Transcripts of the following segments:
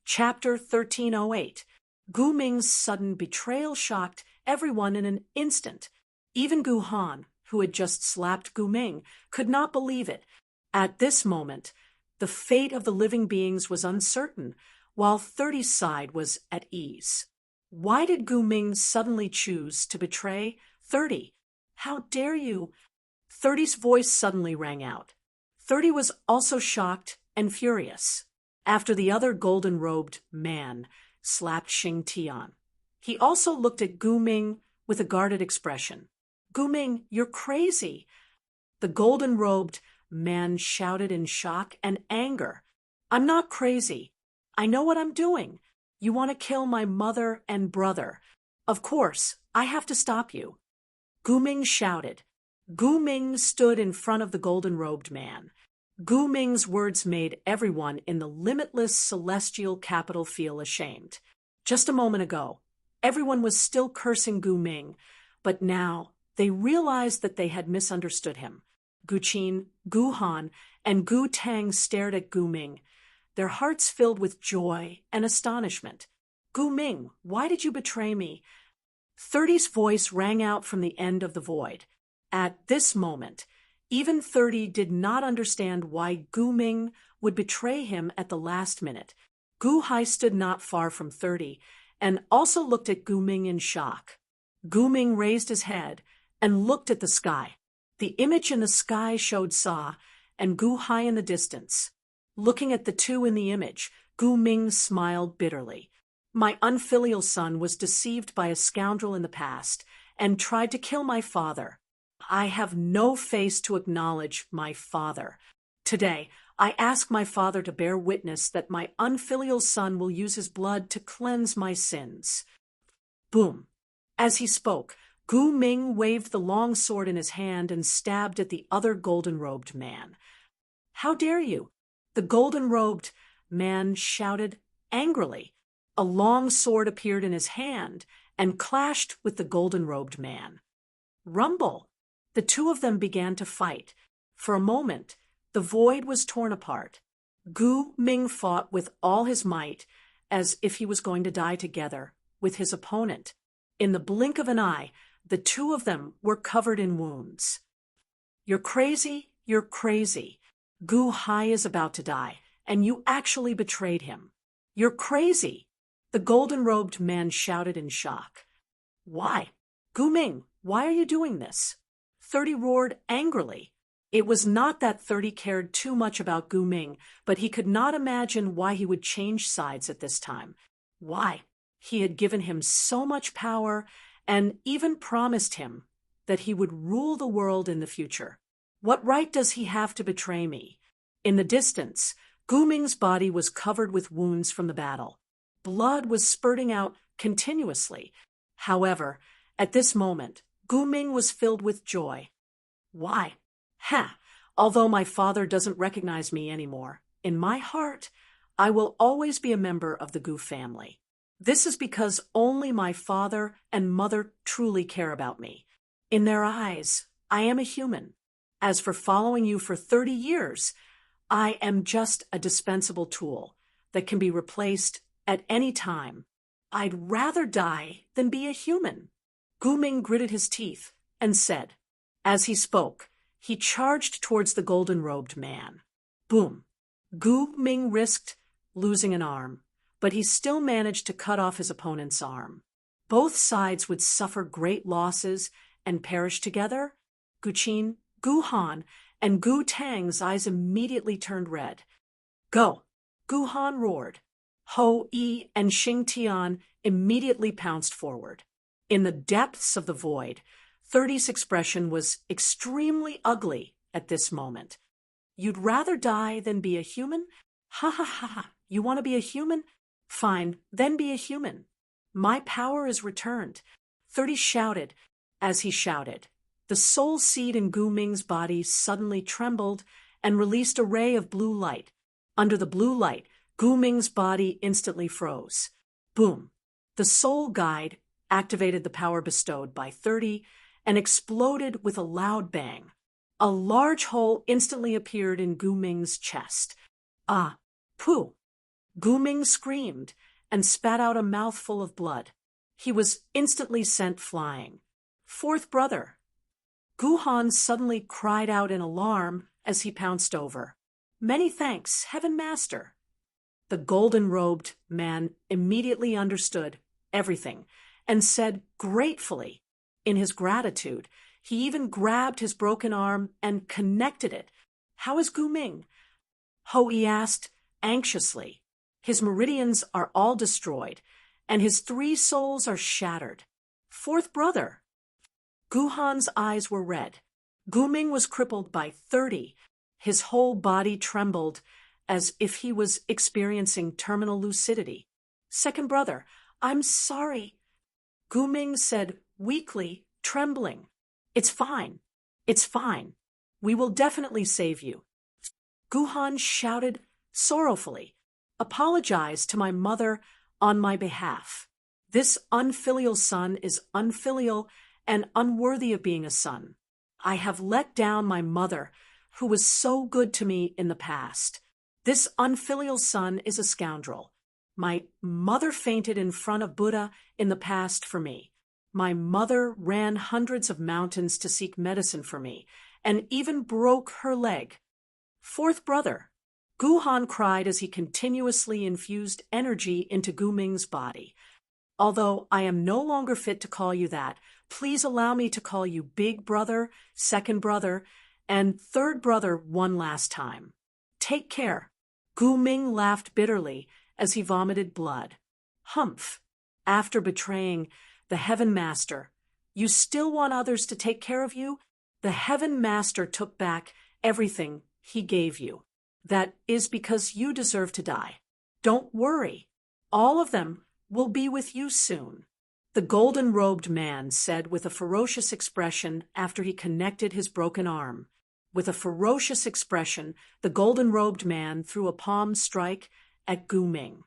Chapter 1308. Gu Ming's sudden betrayal shocked everyone in an instant. Even Gu Han, who had just slapped Gu Ming, could not believe it. At this moment, the fate of the living beings was uncertain, while 30's side was at ease. Why did Gu Ming suddenly choose to betray 30? How dare you? 30's voice suddenly rang out. 30 was also shocked and furious. After the other golden-robed man slapped Xing Tian, he also looked at Gu Ming with a guarded expression. Gu Ming, you're crazy. The golden-robed man shouted in shock and anger. I'm not crazy. I know what I'm doing. You want to kill my mother and brother. Of course, I have to stop you. Gu Ming shouted. Gu Ming stood in front of the golden-robed man. Gu Ming's words made everyone in the limitless celestial capital feel ashamed. Just a moment ago, everyone was still cursing Gu Ming, but now they realized that they had misunderstood him. Gu Qin, Gu Han, and Gu Tang stared at Gu Ming, their hearts filled with joy and astonishment. Gu Ming, why did you betray me? 30's voice rang out from the end of the void. At this moment, even 30 did not understand why Gu Ming would betray him at the last minute. Gu Hai stood not far from 30 and also looked at Gu Ming in shock. Gu Ming raised his head and looked at the sky. The image in the sky showed Sa and Gu Hai in the distance. Looking at the two in the image, Gu Ming smiled bitterly. My unfilial son was deceived by a scoundrel in the past and tried to kill my father. I have no face to acknowledge my father. Today, I ask my father to bear witness that my unfilial son will use his blood to cleanse my sins. Boom. As he spoke, Gu Ming waved the long sword in his hand and stabbed at the other golden-robed man. How dare you? The golden-robed man shouted angrily. A long sword appeared in his hand and clashed with the golden-robed man. Rumble! The two of them began to fight. For a moment, the void was torn apart. Gu Ming fought with all his might, as if he was going to die together with his opponent. In the blink of an eye, the two of them were covered in wounds. You're crazy, you're crazy. Gu Hai is about to die, and you actually betrayed him. You're crazy. The golden-robed man shouted in shock. Why? Gu Ming, why are you doing this? 30 roared angrily. It was not that 30 cared too much about Gu Ming, but he could not imagine why he would change sides at this time. Why? He had given him so much power and even promised him that he would rule the world in the future. What right does he have to betray me? In the distance, Gu Ming's body was covered with wounds from the battle. Blood was spurting out continuously. However, at this moment, Gu Ming was filled with joy. Why? Although my father doesn't recognize me anymore, in my heart, I will always be a member of the Gu family. This is because only my father and mother truly care about me. In their eyes, I am a human. As for following you for 30 years, I am just a dispensable tool that can be replaced at any time. I'd rather die than be a human. Gu Ming gritted his teeth and said. As he spoke, he charged towards the golden-robed man. Boom! Gu Ming risked losing an arm, but he still managed to cut off his opponent's arm. Both sides would suffer great losses and perish together. Gu Qin, Gu Han, and Gu Tang's eyes immediately turned red. Go! Gu Han roared. Ho Yi and Xing Tian immediately pounced forward. In the depths of the void, 30's expression was extremely ugly at this moment. You'd rather die than be a human? Ha ha ha ha. You want to be a human? Fine, then be a human. My power is returned. 30 shouted. As he shouted, the soul seed in Gu Ming's body suddenly trembled and released a ray of blue light. Under the blue light, Gu Ming's body instantly froze. Boom! The soul guide activated the power bestowed by 30 and exploded with a loud bang. A large hole instantly appeared in Gu Ming's chest. Ah, pooh! Gu Ming screamed and spat out a mouthful of blood. He was instantly sent flying. Fourth brother. Gu Han suddenly cried out in alarm as he pounced over. Many thanks, Heaven Master. The golden-robed man immediately understood everything and said gratefully, in his gratitude, he even grabbed his broken arm and connected it. How is Gu Ming? Ho Yi asked anxiously. His meridians are all destroyed, and his 3 souls are shattered. Fourth brother. Gu Han's eyes were red. Gu Ming was crippled by 30. His whole body trembled as if he was experiencing terminal lucidity. Second brother, I'm sorry. Gu Ming said weakly, trembling. It's fine. It's fine. We will definitely save you. Gu Han shouted sorrowfully, apologize to my mother on my behalf. This unfilial son is unfilial and unworthy of being a son. I have let down my mother, who was so good to me in the past. This unfilial son is a scoundrel. My mother fainted in front of Buddha in the past for me. My mother ran hundreds of mountains to seek medicine for me, and even broke her leg. Fourth brother. Gu Han cried as he continuously infused energy into Gu Ming's body. Although I am no longer fit to call you that, please allow me to call you big brother, second brother, and third brother one last time. Take care. Gu Ming laughed bitterly as he vomited blood. Humph. After betraying the Heaven Master, you still want others to take care of you? The Heaven Master took back everything he gave you. That is because you deserve to die. Don't worry. All of them will be with you soon. The golden-robed man said with a ferocious expression after he connected his broken arm. With a ferocious expression, the golden-robed man threw a palm strike at Gu Ming.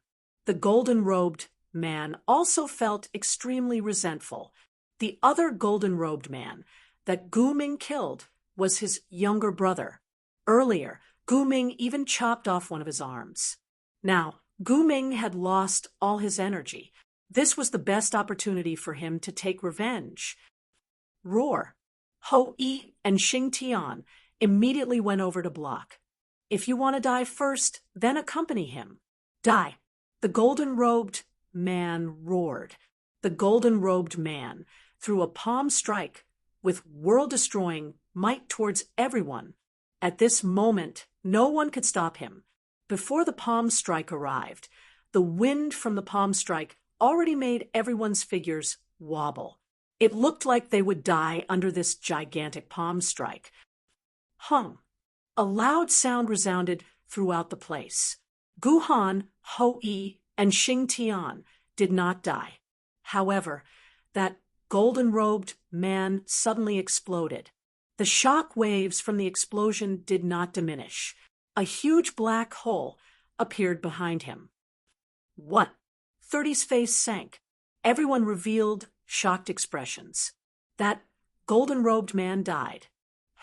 The golden-robed man also felt extremely resentful. The other golden-robed man that Gu Ming killed was his younger brother. Earlier, Gu Ming even chopped off one of his arms. Now, Gu Ming had lost all his energy. This was the best opportunity for him to take revenge. Roar. Ho Yi and Xing Tian immediately went over to block. If you want to die first, then accompany him. Die. The golden-robed man roared. The golden-robed man threw a palm strike with world-destroying might towards everyone. At this moment, no one could stop him. Before the palm strike arrived, the wind from the palm strike already made everyone's figures wobble. It looked like they would die under this gigantic palm strike. Hung. A loud sound resounded throughout the place. Gu Han, Ho Yi, and Xing Tian did not die. However, that golden-robed man suddenly exploded. The shock waves from the explosion did not diminish. A huge black hole appeared behind him. What? 30's face sank. Everyone revealed shocked expressions. That golden-robed man died.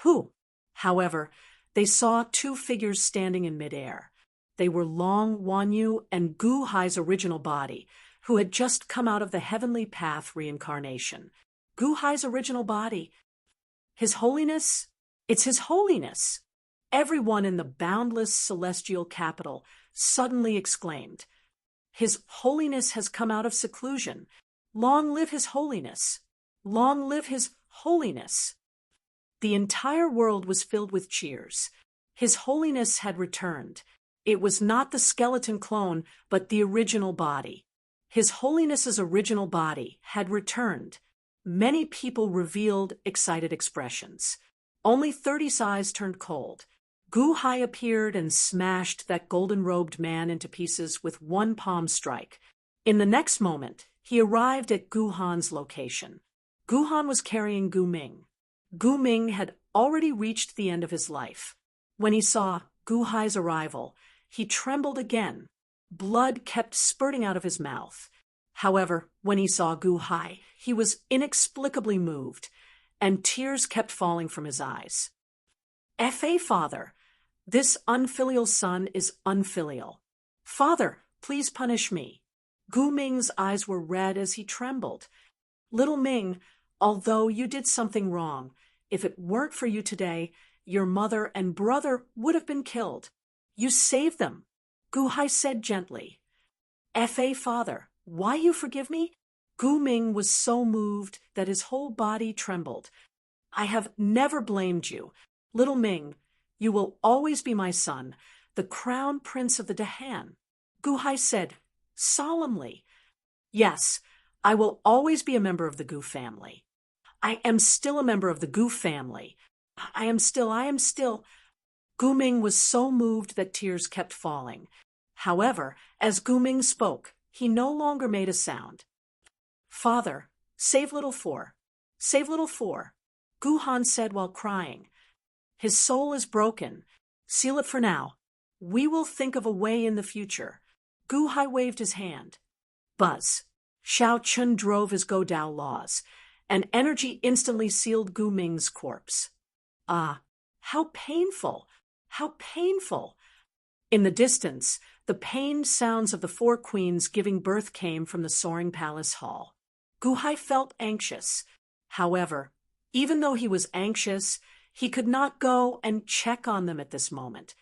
Who? However, they saw 2 figures standing in midair. They were Long Wanyu and Gu Hai's original body, who had just come out of the heavenly path reincarnation. Gu Hai's original body. His Holiness? It's His Holiness! Everyone in the boundless celestial capital suddenly exclaimed, His Holiness has come out of seclusion. Long live His Holiness! Long live His Holiness! The entire world was filled with cheers. His Holiness had returned. It was not the skeleton clone, but the original body. His Holiness's original body had returned. Many people revealed excited expressions. Only 30's eyes turned cold. Gu Hai appeared and smashed that golden-robed man into pieces with one palm strike. In the next moment, he arrived at Gu Han's location. Gu Han was carrying Gu Ming. Gu Ming had already reached the end of his life. When he saw Gu Hai's arrival, he trembled again. Blood kept spurting out of his mouth. However, when he saw Gu Hai, he was inexplicably moved, and tears kept falling from his eyes. F.A. Father, this unfilial son is unfilial. Father, Please punish me. Gu Ming's eyes were red as he trembled. Little Ming, although you did something wrong, if it weren't for you today, your mother and brother would have been killed. You saved them, Gu Hai said gently. Father, why you forgive me? Gu Ming was so moved that his whole body trembled. I have never blamed you. Little Ming, you will always be my son, the crown prince of the Dahan. Gu Hai said solemnly. Yes, I will always be a member of the Gu family. I am still a member of the Gu family. I am still. Gu Ming was so moved that tears kept falling. However, as Gu Ming spoke, he no longer made a sound. Father, save little Four. Save little Four, Gu Han said while crying. His soul is broken. Seal it for now. We will think of a way in the future. Gu Hai waved his hand. Buzz. Shao Chun drove his Go Dao laws, and energy instantly sealed Gu Ming's corpse. Ah, how painful! How painful! In the distance, the pained sounds of the four queens giving birth came from the soaring palace hall. Gu Hai felt anxious. However, even though he was anxious, he could not go and check on them at this moment.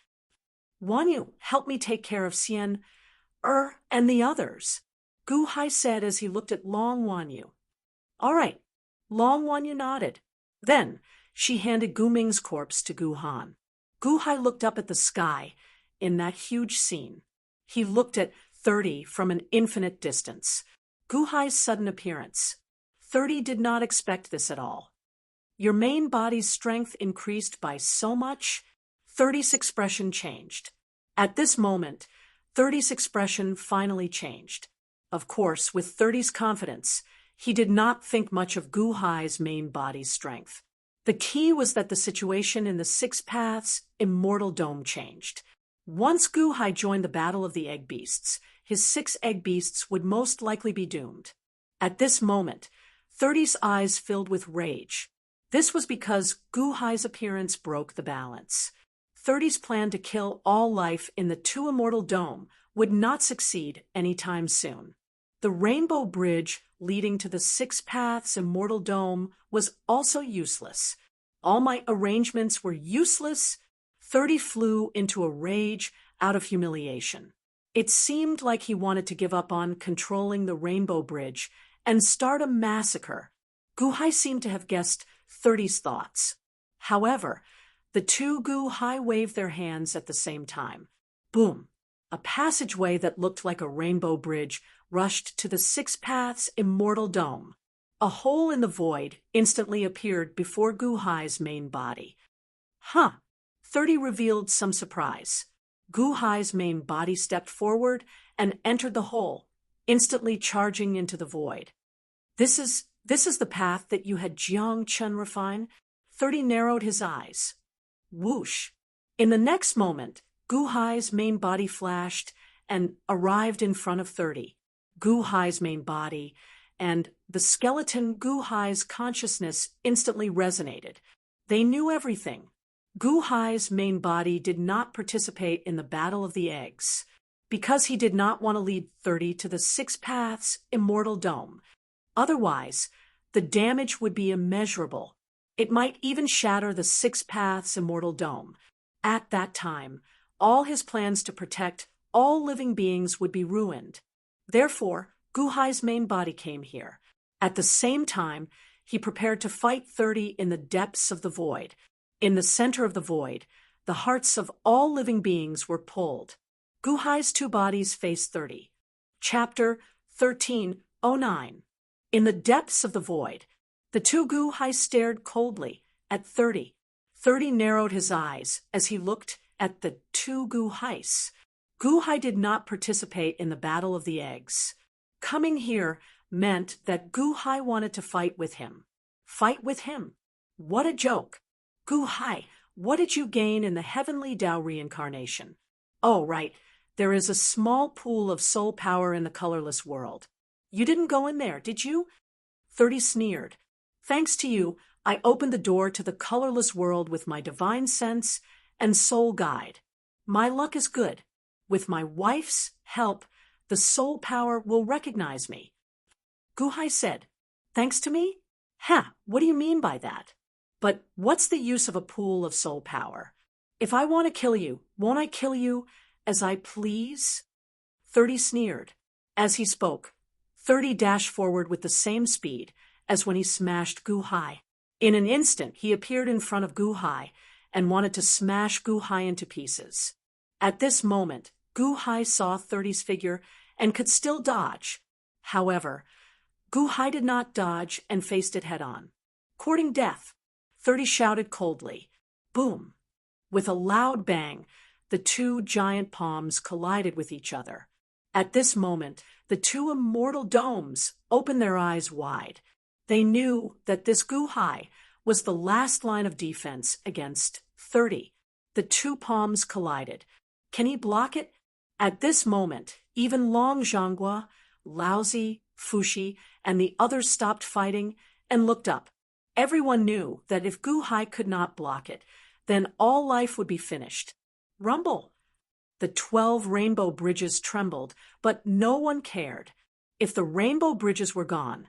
Wan Yu, help me take care of Xian, and the others, Gu Hai said as he looked at Long Wan Yu. All right, Long Wan Yu nodded. Then she handed Gu Ming's corpse to Gu Han. Gu Hai looked up at the sky in that huge scene. He looked at 30 from an infinite distance. Gu Hai's sudden appearance. 30 did not expect this at all. Your main body's strength increased by so much. 30's expression changed. At this moment, 30's expression finally changed. Of course, with 30's confidence, he did not think much of Gu Hai's main body's strength. The key was that the situation in the Six Paths Immortal Dome changed. Once Gu Hai joined the Battle of the Egg Beasts, his 6 egg beasts would most likely be doomed. At this moment, 30's eyes filled with rage. This was because Gu Hai's appearance broke the balance. 30's plan to kill all life in the 2 Immortal Dome would not succeed anytime soon. The Rainbow Bridge leading to the Six Paths Immortal Dome was also useless. All my arrangements were useless. 30 flew into a rage out of humiliation. It seemed like he wanted to give up on controlling the Rainbow Bridge and start a massacre. Gu Hai seemed to have guessed 30's thoughts. However, the 2 Gu Hai waved their hands at the same time. Boom! A passageway that looked like a rainbow bridge rushed to the Six Paths Immortal Dome. A hole in the void instantly appeared before Gu Hai's main body. 30 revealed some surprise. Gu Hai's main body stepped forward and entered the hole, instantly charging into the void. This is the path that you had Jiang Chun refine? 30 narrowed his eyes. Whoosh! In the next moment, Gu Hai's main body flashed and arrived in front of 30. Gu Hai's main body and the skeleton Gu Hai's consciousness instantly resonated. They knew everything. Gu Hai's main body did not participate in the Battle of the Eggs because he did not want to lead 30 to the Six Paths Immortal Dome. Otherwise, the damage would be immeasurable. It might even shatter the Six Paths Immortal Dome. At that time, all his plans to protect all living beings would be ruined. Therefore, Gu Hai's main body came here. At the same time, he prepared to fight 30 in the depths of the void. In the center of the void, the hearts of all living beings were pulled. Gu Hai's 2 bodies faced 30. Chapter 1309. In the depths of the void, the 2 Gu Hai stared coldly at 30. 30 narrowed his eyes as he looked at the 2 Gu Hais. Gu Hai did not participate in the Battle of the Eggs. Coming here meant that Gu Hai wanted to fight with him. Fight with him? What a joke! Gu Hai, what did you gain in the heavenly Tao reincarnation? Oh, right, there is a small pool of soul power in the colorless world. You didn't go in there, did you? 30 sneered. Thanks to you, I opened the door to the colorless world with my divine sense and soul guide. My luck is good. With my wife's help, The soul power will recognize me. Guhai said, thanks to me? What do you mean by that? But what's the use of a pool of soul power? If I want to kill you, won't I kill you as I please? 30 sneered. As he spoke, 30 dashed forward with the same speed as when he smashed Guhai. In an instant, he appeared in front of Guhai and wanted to smash Guhai into pieces. At this moment, Guhai saw 30's figure and could still dodge. However, Guhai did not dodge and faced it head-on. Courting death, 30 shouted coldly. Boom! With a loud bang, the two giant palms collided with each other. At this moment, the two immortal domes opened their eyes wide. They knew that this Guhai was the last line of defense against 30. The two palms collided. Can he block it? At this moment, even Long Zhanghua, Laozi, Fushi, and the others stopped fighting and looked up. Everyone knew that if Guhai could not block it, then all life would be finished. Rumble! The 12 rainbow bridges trembled, but no one cared. If the rainbow bridges were gone,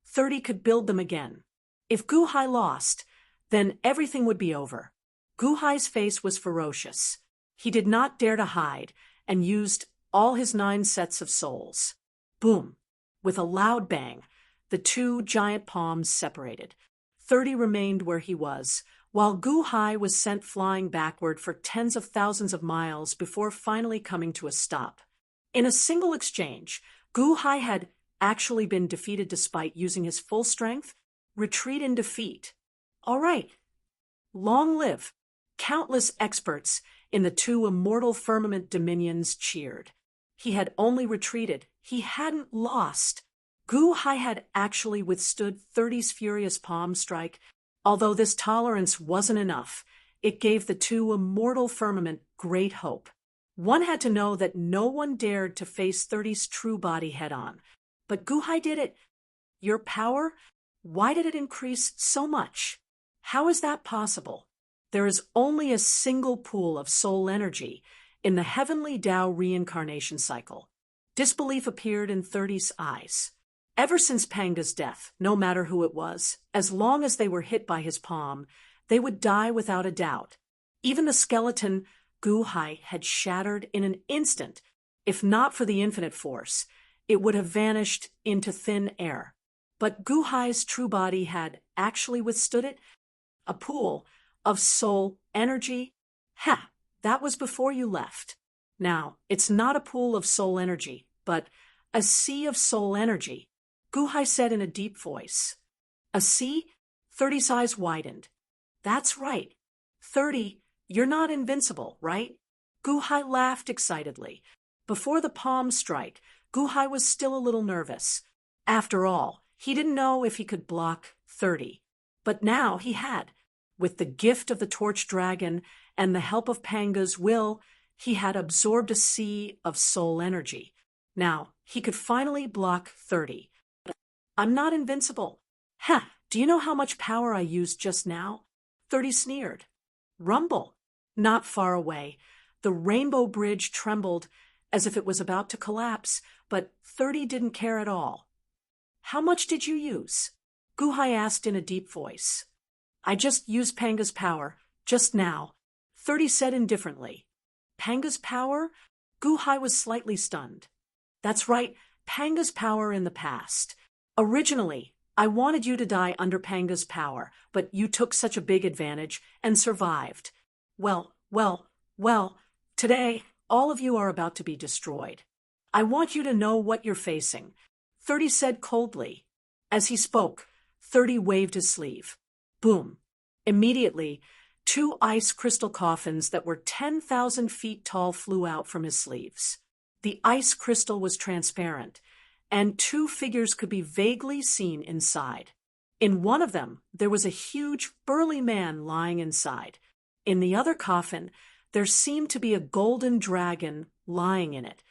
30 could build them again. If Guhai lost, then everything would be over. Guhai's face was ferocious. He did not dare to hide and used all his 9 sets of souls. Boom! With a loud bang, the two giant palms separated. 30 remained where he was, while Guhai was sent flying backward for tens of thousands of miles before finally coming to a stop. In a single exchange, Guhai had actually been defeated despite using his full strength. Retreat in defeat. All right. Long live. Countless experts in the two immortal firmament dominions cheered. He had only retreated. He hadn't lost. Guhai had actually withstood 30's furious palm strike. Although this tolerance wasn't enough, it gave the two immortal firmament great hope. One had to know that no one dared to face 30's true body head-on. But Guhai did it. Your power? Why did it increase so much? How is that possible? There is only a single pool of soul energy in the heavenly Tao reincarnation cycle. Disbelief appeared in 30's eyes. Ever since Panga's death, no matter who it was, as long as they were hit by his palm, they would die without a doubt. Even the skeleton Guhai had shattered in an instant. If not for the infinite force, it would have vanished into thin air. But Guhai's true body had actually withstood it. A pool of soul energy? That was before you left. Now, it's not a pool of soul energy, but a sea of soul energy. Guhai said in a deep voice. A sea? 30's eyes widened. That's right. 30, you're not invincible, right? Guhai laughed excitedly. Before the palm strike, Guhai was still a little nervous. After all, he didn't know if he could block 30. But now he had. With the gift of the torch dragon and the help of Panga's will, he had absorbed a sea of soul energy. Now, he could finally block 30. I'm not invincible. Do you know how much power I used just now? 30 sneered. Rumble. Not far away, the rainbow bridge trembled as if it was about to collapse, but 30 didn't care at all. How much did you use? Guhai asked in a deep voice. I just used Panga's power, just now, 30 said indifferently. Panga's power? Guhai was slightly stunned. That's right, Panga's power in the past. Originally, I wanted you to die under Panga's power, but you took such a big advantage and survived. Well, today, all of you are about to be destroyed. I want you to know what you're facing, 30 said coldly. As he spoke, 30 waved his sleeve. Boom. Immediately, 2 ice crystal coffins that were 10,000 feet tall flew out from his sleeves. The ice crystal was transparent, and 2 figures could be vaguely seen inside. In one of them, there was a huge, burly man lying inside. In the other coffin, there seemed to be a golden dragon lying in it.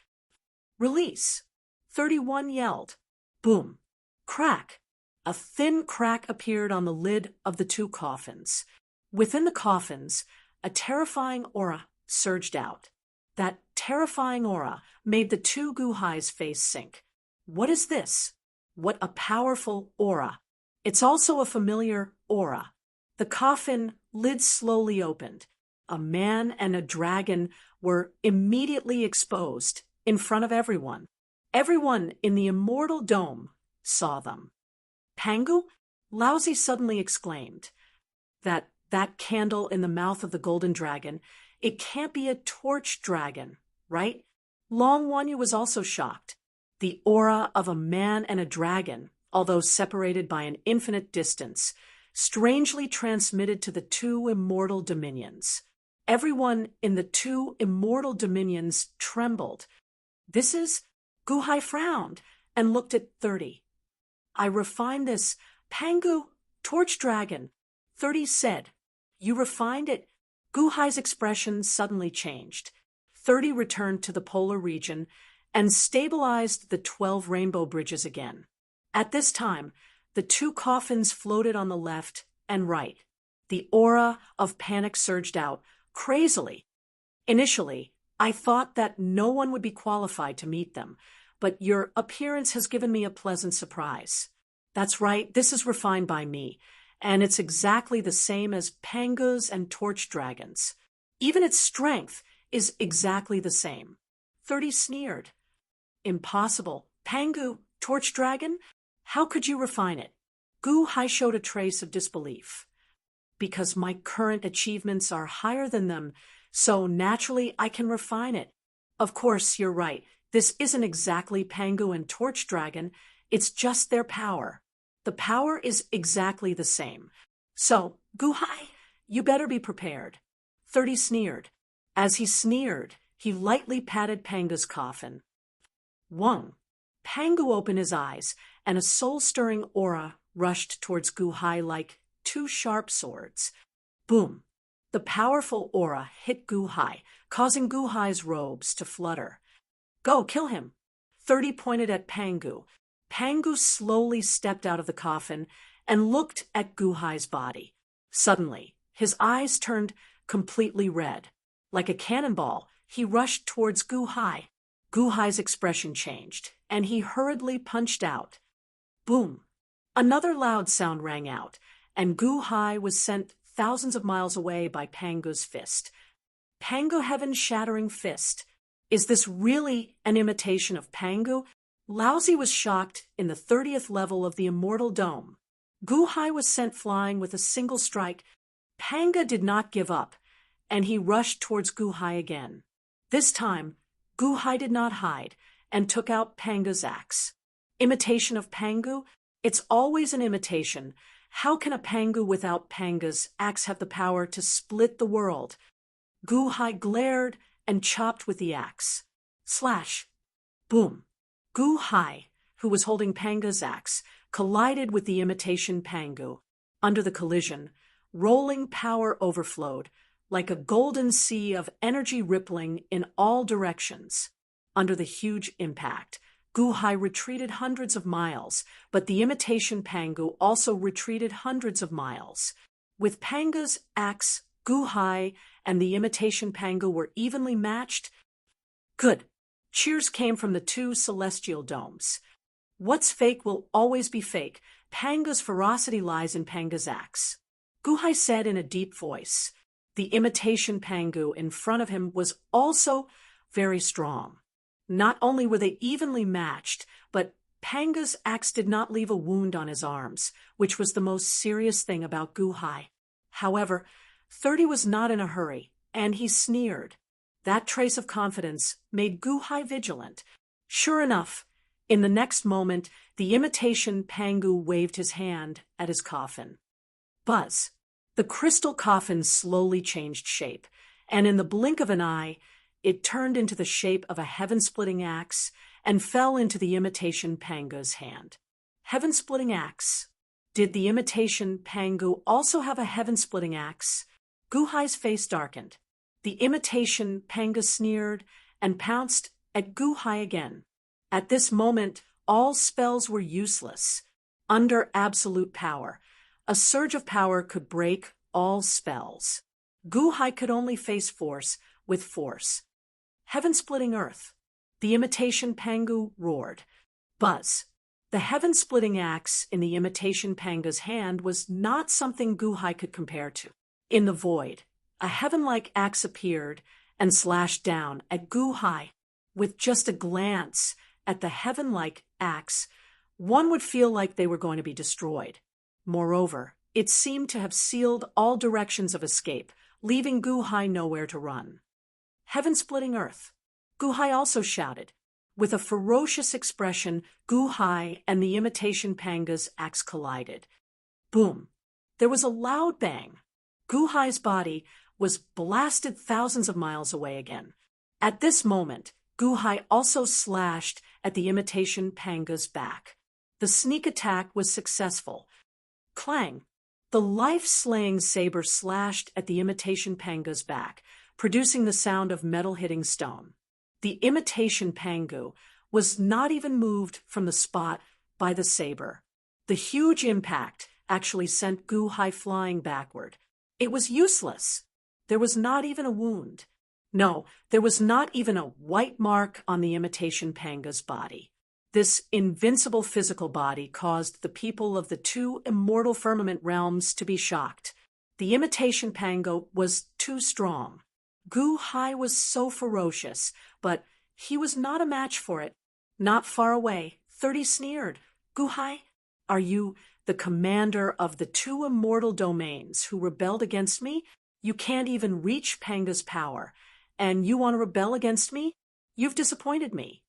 Release! 31 yelled. Boom! Crack! A thin crack appeared on the lid of the 2 coffins. Within the coffins, a terrifying aura surged out. That terrifying aura made the two Guhai's face sink. What is this? What a powerful aura. It's also a familiar aura. The coffin lid slowly opened. A man and a dragon were immediately exposed in front of everyone. Everyone in the Immortal Dome saw them. Pangu? Laozi suddenly exclaimed. That candle in the mouth of the golden dragon, it can't be a torch dragon, right? Long Wanyu was also shocked. The aura of a man and a dragon, although separated by an infinite distance, strangely transmitted to the two immortal dominions. Everyone in the two immortal dominions trembled. This is... Guhai frowned and looked at 30. I refined this. Pangu, torch dragon. 30 said. You refined it? Guhai's expression suddenly changed. 30 returned to the polar region and stabilized the 12 rainbow bridges again. At this time, the two coffins floated on the left and right. The aura of panic surged out, crazily. Initially, I thought that no one would be qualified to meet them, but your appearance has given me a pleasant surprise. That's right, this is refined by me, and it's exactly the same as Pangu's and torch dragons. Even its strength is exactly the same. 30 sneered. Impossible. Pangu, torch dragon? How could you refine it? Guhai showed a trace of disbelief. Because my current achievements are higher than them, so naturally I can refine it. Of course, you're right. This isn't exactly Pangu and torch dragon. It's just their power. The power is exactly the same. So, Guhai, you better be prepared. 30 sneered. As he sneered, he lightly patted Pangu's coffin. Wung. Pangu opened his eyes, and a soul-stirring aura rushed towards Guhai like two sharp swords. Boom. The powerful aura hit Guhai, causing Guhai's robes to flutter. Go, kill him. 30 pointed at Pangu. Pangu slowly stepped out of the coffin and looked at Guhai's body. Suddenly, his eyes turned completely red. Like a cannonball, he rushed towards Guhai. Guhai's expression changed, and he hurriedly punched out. Boom! Another loud sound rang out, and Guhai was sent thousands of miles away by Pangu's fist. Pangu Heaven's shattering fist. Is this really an imitation of Pangu? Laozi was shocked in the 30th level of the Immortal Dome. Guhai was sent flying with a single strike. Pangu did not give up, and he rushed towards Guhai again. This time, Guhai did not hide and took out Pangu's axe. Imitation of Pangu? It's always an imitation. How can a Pangu without Pangu's axe have the power to split the world? Guhai glared and chopped with the axe. Slash. Boom. Guhai, who was holding Pangu's axe, collided with the imitation Pangu. Under the collision, rolling power overflowed, like a golden sea of energy rippling in all directions. Under the huge impact, Guhai retreated hundreds of miles, but the imitation Pangu also retreated hundreds of miles. With Pangu's axe, Guhai and the imitation Pangu were evenly matched. Good. Cheers came from the two celestial domes. What's fake will always be fake. Pangu's ferocity lies in Pangu's axe. Guhai said in a deep voice. The imitation Pangu in front of him was also very strong. Not only were they evenly matched, but Pangu's axe did not leave a wound on his arms, which was the most serious thing about Guhai. However, 30 was not in a hurry, and he sneered. That trace of confidence made Guhai vigilant. Sure enough, in the next moment, the imitation Pangu waved his hand at his coffin. Buzz. The crystal coffin slowly changed shape, and in the blink of an eye, it turned into the shape of a heaven-splitting axe and fell into the imitation Pangu's hand. Heaven-splitting axe. Did the imitation Pangu also have a heaven-splitting axe? Guhai's face darkened. The imitation Pangu sneered and pounced at Guhai again. At this moment, all spells were useless. Under absolute power, a surge of power could break all spells. Guhai could only face force with force. Heaven-splitting earth. The imitation Pangu roared. Buzz. The heaven-splitting axe in the imitation Panga's hand was not something Guhai could compare to. In the void, a heaven-like axe appeared and slashed down at Guhai. With just a glance at the heaven-like axe, one would feel like they were going to be destroyed. Moreover, it seemed to have sealed all directions of escape, leaving Guhai nowhere to run. Heaven-splitting earth. Guhai also shouted. With a ferocious expression, Guhai and the imitation Panga's axe collided. Boom! There was a loud bang. Guhai's body was blasted thousands of miles away again. At this moment, Guhai also slashed at the imitation Panga's back. The sneak attack was successful. Clang! The life-slaying saber slashed at the imitation Panga's back, producing the sound of metal hitting stone. The imitation Pangu was not even moved from the spot by the saber. The huge impact actually sent Guhai flying backward. It was useless. There was not even a wound. No, there was not even a white mark on the imitation Panga's body. This invincible physical body caused the people of the two immortal firmament realms to be shocked. The imitation Pango was too strong. Guhai was so ferocious, but he was not a match for it. Not far away, 30 sneered. Guhai, are you the commander of the two immortal domains who rebelled against me? You can't even reach Panga's power, and you want to rebel against me? You've disappointed me.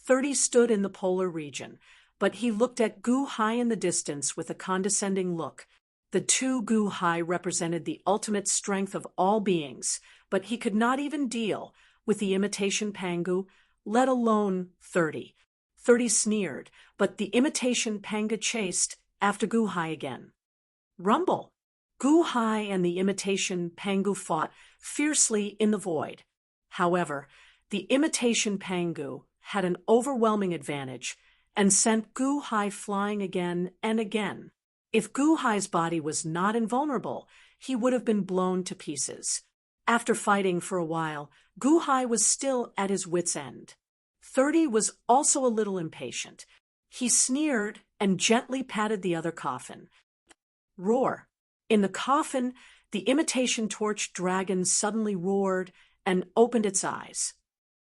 30 stood in the polar region, but he looked at Guhai in the distance with a condescending look. The two Guhai represented the ultimate strength of all beings, but he could not even deal with the imitation Pangu, let alone 30. 30 sneered, but the imitation Panga chased after Guhai again. Rumble! Guhai and the imitation Pangu fought fiercely in the void. However, the imitation Pangu had an overwhelming advantage and sent Guhai flying again and again. If Guhai's body was not invulnerable, he would have been blown to pieces. After fighting for a while, Guhai was still at his wits' end. 30 was also a little impatient. He sneered and gently patted the other coffin. Roar! In the coffin, the imitation torch dragon suddenly roared and opened its eyes.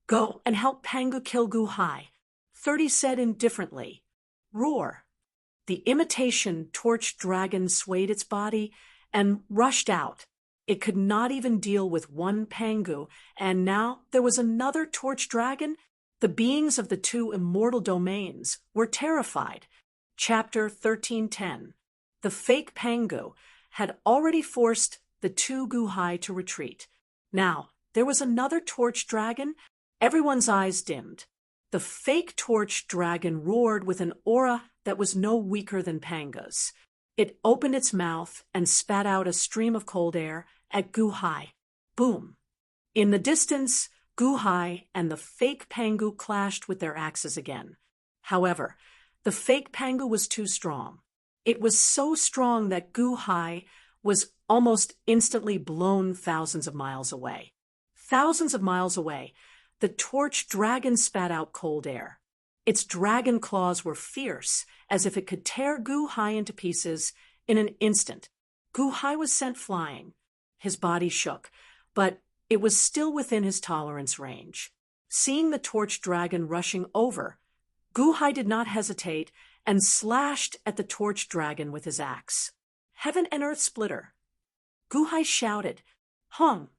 Go and help Pangu kill Guhai, 30 said indifferently. Roar! The imitation torch dragon swayed its body and rushed out. It could not even deal with one Pangu, and now there was another torch dragon. The beings of the two immortal domains were terrified. Chapter 1310. The fake Pangu had already forced the two Guhai to retreat. Now, there was another torch dragon. Everyone's eyes dimmed. The fake torch dragon roared with an aura that was no weaker than Panga's. It opened its mouth and spat out a stream of cold air at Guhai. Boom! In the distance, Guhai and the fake Pangu clashed with their axes again. However, the fake Pangu was too strong. It was so strong that Guhai was almost instantly blown thousands of miles away. Thousands of miles away, the torch dragon spat out cold air. Its dragon claws were fierce, as if it could tear Guhai into pieces in an instant. Guhai was sent flying. His body shook, but it was still within his tolerance range. Seeing the torch dragon rushing over, Guhai did not hesitate and slashed at the torch dragon with his axe. Heaven and earth splitter. Guhai shouted, hung,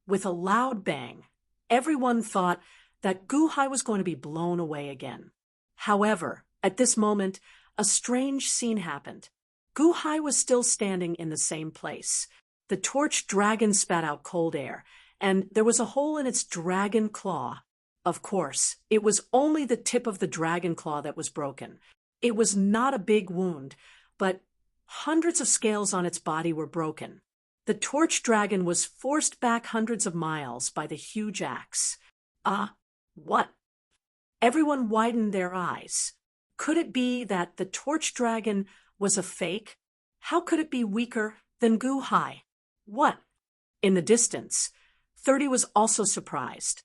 with a loud bang. Everyone thought that Guhai was going to be blown away again. However, at this moment, a strange scene happened. Guhai was still standing in the same place. The torch dragon spat out cold air, and there was a hole in its dragon claw. Of course, it was only the tip of the dragon claw that was broken. It was not a big wound, but hundreds of scales on its body were broken. The torch dragon was forced back hundreds of miles by the huge axe. What? Everyone widened their eyes. Could it be that the torch dragon was a fake? How could it be weaker than Guhai? What? In the distance, 30 was also surprised.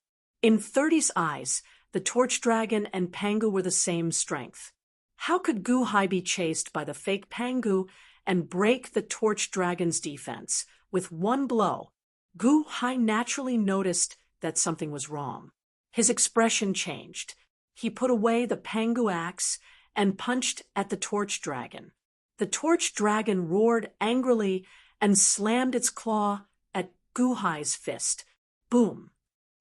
In 30's eyes, the torch dragon and Pangu were the same strength. How could Gu Hai be chased by the fake Pangu and break the torch dragon's defense with one blow? Gu Hai naturally noticed that something was wrong. His expression changed. He put away the Pangu axe and punched at the torch dragon. The torch dragon roared angrily and slammed its claw at Gu Hai's fist. Boom!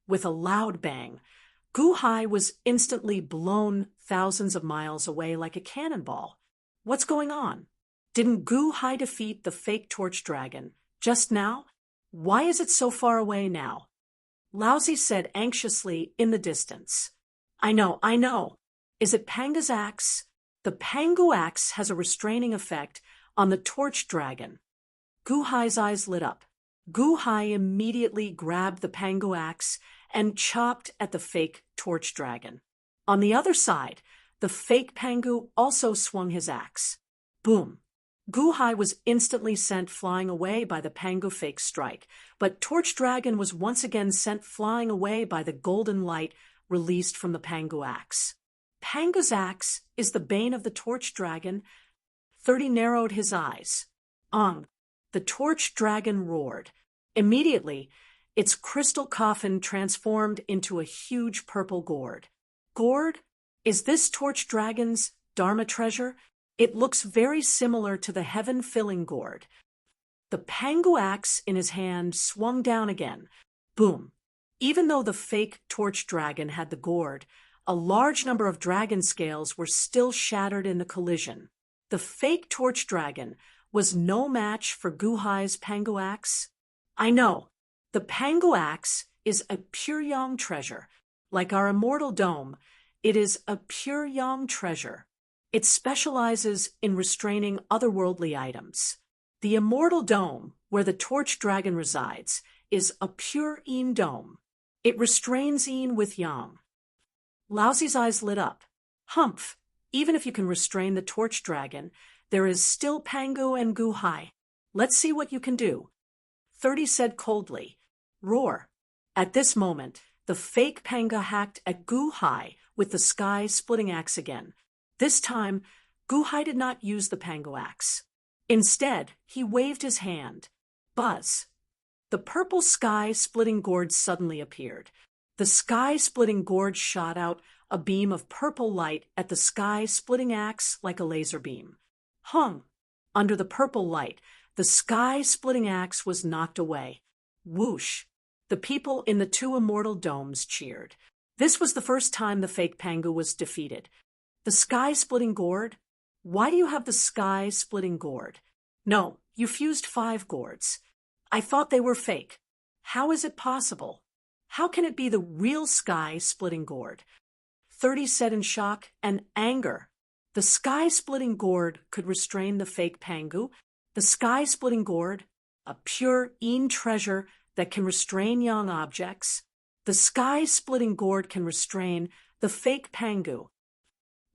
With a loud bang, Gu Hai was instantly blown thousands of miles away like a cannonball. What's going on? Didn't Gu Hai defeat the fake torch dragon just now? Why is it so far away now? Laozi said anxiously in the distance. I know. Is it Panga's axe? The Pangu axe has a restraining effect on the torch dragon. Gu Hai's eyes lit up. Gu Hai immediately grabbed the Pangu axe and chopped at the fake torch dragon. On the other side, the fake Pangu also swung his axe. Boom! Gu Hai was instantly sent flying away by the Pangu fake strike, but Torch Dragon was once again sent flying away by the golden light released from the Pangu axe. Pangu's axe is the bane of the Torch Dragon. 30 narrowed his eyes. The Torch Dragon roared. Immediately, its crystal coffin transformed into a huge purple gourd. Gourd? Is this Torch Dragon's Dharma treasure? It looks very similar to the heaven-filling gourd. The Pangu axe in his hand swung down again. Boom! Even though the fake Torch Dragon had the gourd, a large number of dragon scales were still shattered in the collision. The fake Torch Dragon was no match for Gu Hai's Pangu axe. I know. The Pangu axe is a pure yang treasure. Like our Immortal dome, it is a pure yang treasure. It specializes in restraining otherworldly items. The Immortal dome, where the Torch Dragon resides, is a pure Yin dome. It restrains Yin with yang. Laozi's eyes lit up. Humph! Even if you can restrain the Torch Dragon, there is still Pangu and Gu Hai. Let's see what you can do. 30 said coldly. Roar! At this moment, the fake Panga hacked at Gu Hai with the sky-splitting axe again. This time, Gu Hai did not use the Pangu axe. Instead, he waved his hand. Buzz! The purple sky-splitting gourd suddenly appeared. The sky-splitting gourd shot out a beam of purple light at the sky-splitting axe like a laser beam. Hung! Under the purple light, the sky-splitting axe was knocked away. Whoosh! The people in the 2 Immortal domes cheered. This was the first time the fake Pangu was defeated. The sky-splitting gourd? Why do you have the sky-splitting gourd? No, you fused 5 gourds. I thought they were fake. How is it possible? How can it be the real sky-splitting gourd? 30 said in shock and anger. The sky-splitting gourd could restrain the fake Pangu. The sky-splitting gourd, a pure Yin treasure that can restrain yang objects. The sky-splitting gourd can restrain the fake Pangu.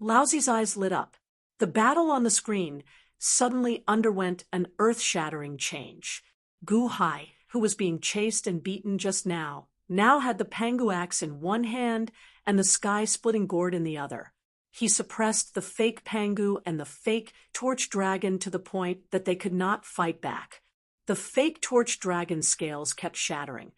Laozi's eyes lit up. The battle on the screen suddenly underwent an earth-shattering change. Gu Hai, who was being chased and beaten just now had the Pangu axe in one hand and the sky-splitting gourd in the other. He suppressed the fake Pangu and the fake Torch Dragon to the point that they could not fight back. The fake Torch Dragon scales kept shattering,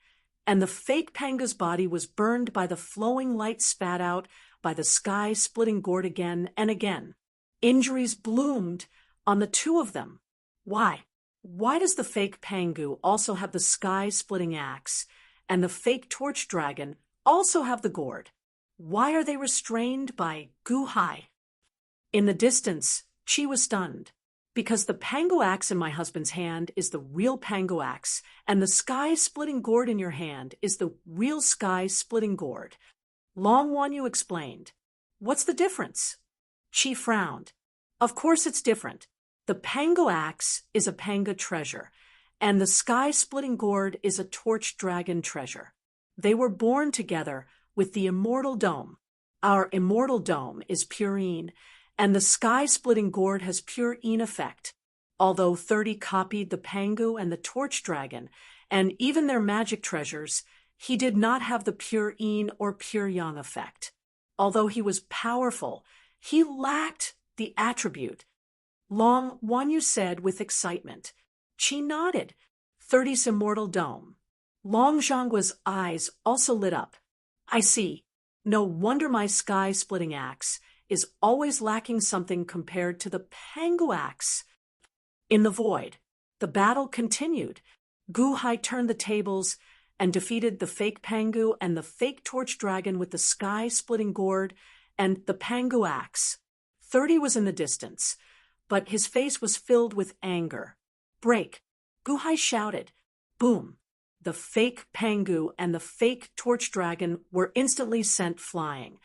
and the fake Panga's body was burned by the flowing light spat out by the sky-splitting gourd again and again. Injuries bloomed on the 2 of them. Why? Why does the fake Pangu also have the sky-splitting axe, and the fake Torch Dragon also have the gourd? Why are they restrained by Gu Hai? In the distance, Chi was stunned. Because the Pangu axe in my husband's hand is the real Pangu axe, and the sky-splitting gourd in your hand is the real sky-splitting gourd. Long Wan Yu explained. What's the difference? Chi frowned. Of course it's different. The Pangu axe is a Panga treasure, and the sky-splitting gourd is a Torch Dragon treasure. They were born together with the Immortal dome. Our Immortal dome is pure Yin, and the sky-splitting gourd has pure Yin effect. Although 30 copied the Pangu and the Torch Dragon, and even their magic treasures, he did not have the pure yin or pure yang effect. Although he was powerful, he lacked the attribute. Long, Wan Yu said with excitement. Qi nodded. 30's immortal dome. Long Zhanggua's eyes also lit up. I see. No wonder my sky-splitting axe is always lacking something compared to the Pangu axe. In the void, the battle continued. Gu Hai turned the tables and defeated the fake Pangu and the fake torch dragon with the sky-splitting gourd and the Pangu axe. 30 was in the distance, but his face was filled with anger. Break! Gu Hai shouted. Boom! The fake Pangu and the fake torch dragon were instantly sent flying.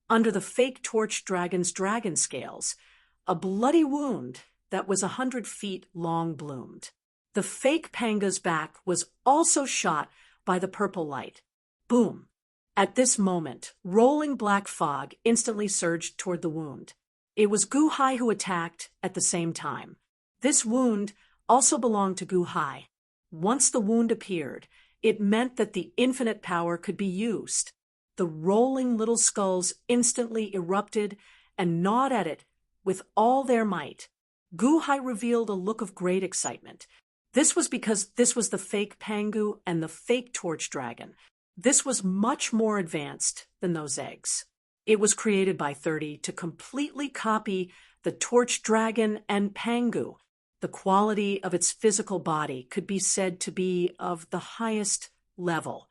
Under the fake torch dragon's dragon scales, a bloody wound that was 100 feet long bloomed. The fake Panga's back was also shot by the purple light. Boom! At this moment, rolling black fog instantly surged toward the wound. It was Gu Hai who attacked at the same time. This wound also belonged to Gu Hai. Once the wound appeared, it meant that the infinite power could be used. The rolling little skulls instantly erupted and gnawed at it with all their might. Gu Hai revealed a look of great excitement. This was because this was the fake Pangu and the fake torch dragon. This was much more advanced than those eggs. It was created by 30 to completely copy the torch dragon and Pangu. The quality of its physical body could be said to be of the highest level.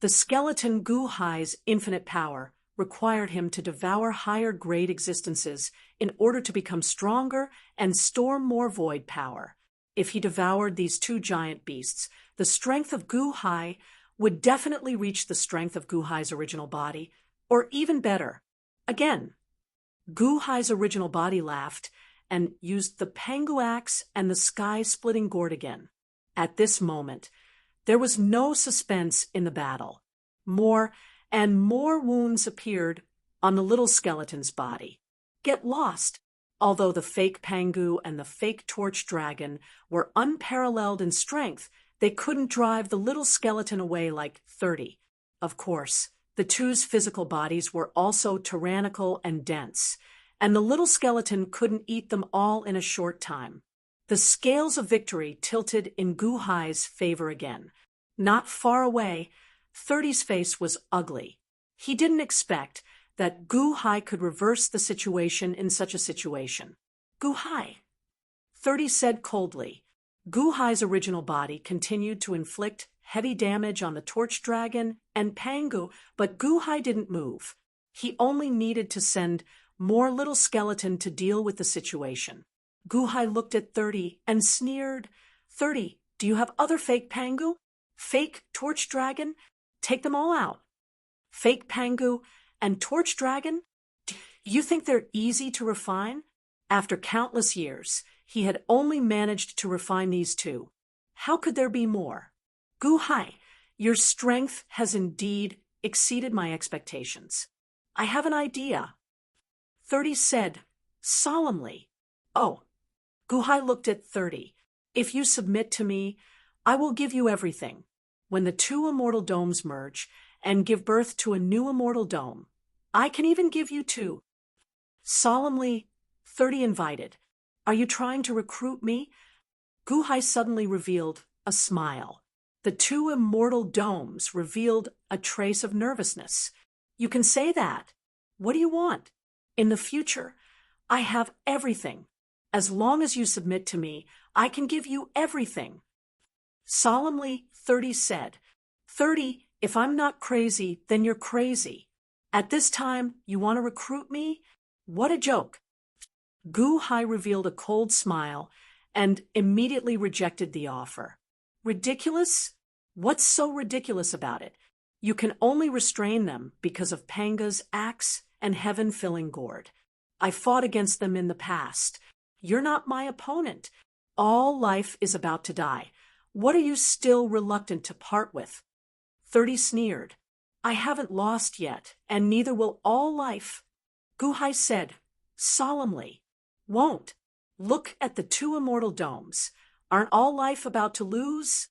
The skeleton Gu Hai's infinite power required him to devour higher-grade existences in order to become stronger and store more void power. If he devoured these two giant beasts, the strength of Gu Hai would definitely reach the strength of Gu Hai's original body, or even better. Again, Gu Hai's original body laughed and used the Pangu axe and the sky-splitting gourd again. At this moment, there was no suspense in the battle. More and more wounds appeared on the little skeleton's body. Get lost! Although the fake Pangu and the fake torch dragon were unparalleled in strength, they couldn't drive the little skeleton away like 30. Of course, the two's physical bodies were also tyrannical and dense, and the little skeleton couldn't eat them all in a short time. The scales of victory tilted in Gu Hai's favor again. Not far away, 30's face was ugly. He didn't expect that Gu Hai could reverse the situation in such a situation. Gu Hai, 30 said coldly. Gu Hai's original body continued to inflict heavy damage on the torch dragon and Pangu, but Gu Hai didn't move. He only needed to send more little skeleton to deal with the situation. Gu Hai looked at 30 and sneered. 30, do you have other fake Pangu? Fake torch dragon? Take them all out. Fake Pangu and torch dragon? Do you think they're easy to refine? After countless years, he had only managed to refine these two. How could there be more? Gu Hai, your strength has indeed exceeded my expectations. I have an idea. 30 said, solemnly. Oh. Gu Hai looked at 30. If you submit to me, I will give you everything. When the two immortal domes merge and give birth to a new immortal dome, I can even give you two. Solemnly, 30 invited. Are you trying to recruit me? Gu Hai suddenly revealed a smile. The two immortal domes revealed a trace of nervousness. You can say that. What do you want? In the future, I have everything. As long as you submit to me, I can give you everything. Solemnly, 30 said. 30, if I'm not crazy, then you're crazy. At this time, you want to recruit me? What a joke. Gu Hai revealed a cold smile and immediately rejected the offer. Ridiculous? What's so ridiculous about it? You can only restrain them because of Panga's axe and heaven-filling gourd. I fought against them in the past. You're not my opponent. All life is about to die. What are you still reluctant to part with? 30 sneered. I haven't lost yet, and neither will all life. Gu Hai said, solemnly. Won't. Look at the two immortal domes. Aren't all life about to lose?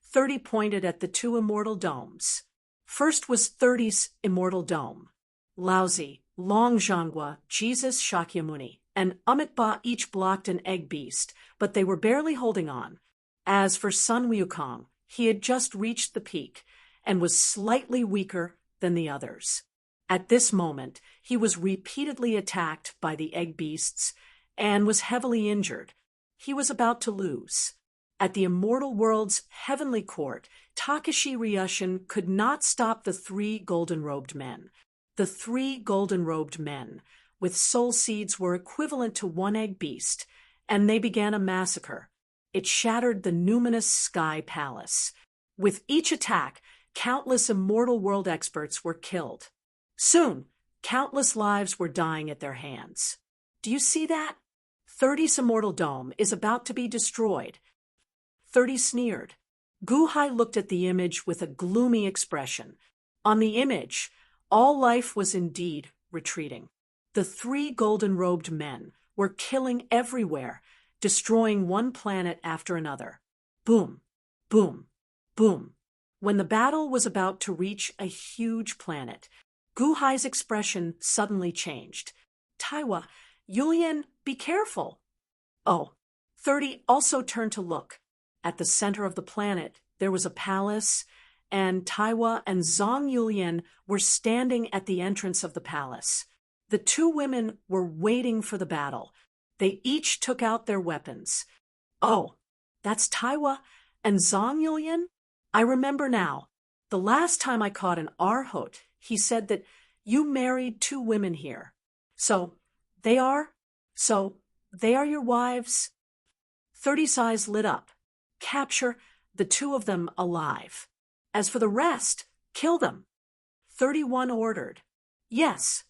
30 pointed at the two immortal domes. First was 30's Immortal Dome. Laozi, Long Zhangguo, Jesus Shakyamuni, and Amitabha each blocked an egg beast, but they were barely holding on. As for Sun Wukong, he had just reached the peak and was slightly weaker than the others. At this moment, he was repeatedly attacked by the egg beasts and was heavily injured. He was about to lose. At the immortal world's heavenly court, Takashi Ryushin could not stop the three golden-robed men. The three golden-robed men, with soul seeds, were equivalent to one egg beast, and they began a massacre. It shattered the numinous sky palace. With each attack, countless immortal world experts were killed. Soon, countless lives were dying at their hands. Do you see that? 30's Immortal Dome is about to be destroyed. 30 sneered. Guhai looked at the image with a gloomy expression. On the image, all life was indeed retreating. The three golden-robed men were killing everywhere, destroying one planet after another. Boom, boom, boom. When the battle was about to reach a huge planet, Guhai's expression suddenly changed. Taiwa, Yulian, be careful. Oh, 30 also turned to look. At the center of the planet, there was a palace, and Taiwa and Zhang Yulian were standing at the entrance of the palace. The two women were waiting for the battle. They each took out their weapons. Oh, that's Taiwa and Zhang Yulian? I remember now. The last time I caught an Arhot, he said that you married two women here. So they are your wives? 30's eyes lit up. Capture the two of them alive. As for the rest, kill them. 31 ordered. Yes.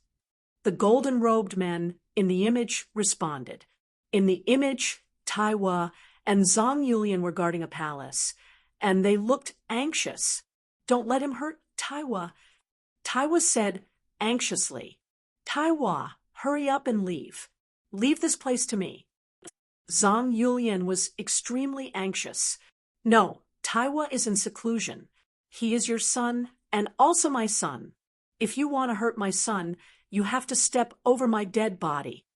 The golden-robed men in the image responded. In the image, Taiwa and Zhang Yulian were guarding a palace, and they looked anxious. Don't let him hurt Taiwa. Taiwa said anxiously, Taiwa, hurry up and leave. Leave this place to me. Zhang Yulian was extremely anxious. No, Taiwa is in seclusion. He is your son and also my son. If you want to hurt my son, you have to step over my dead body.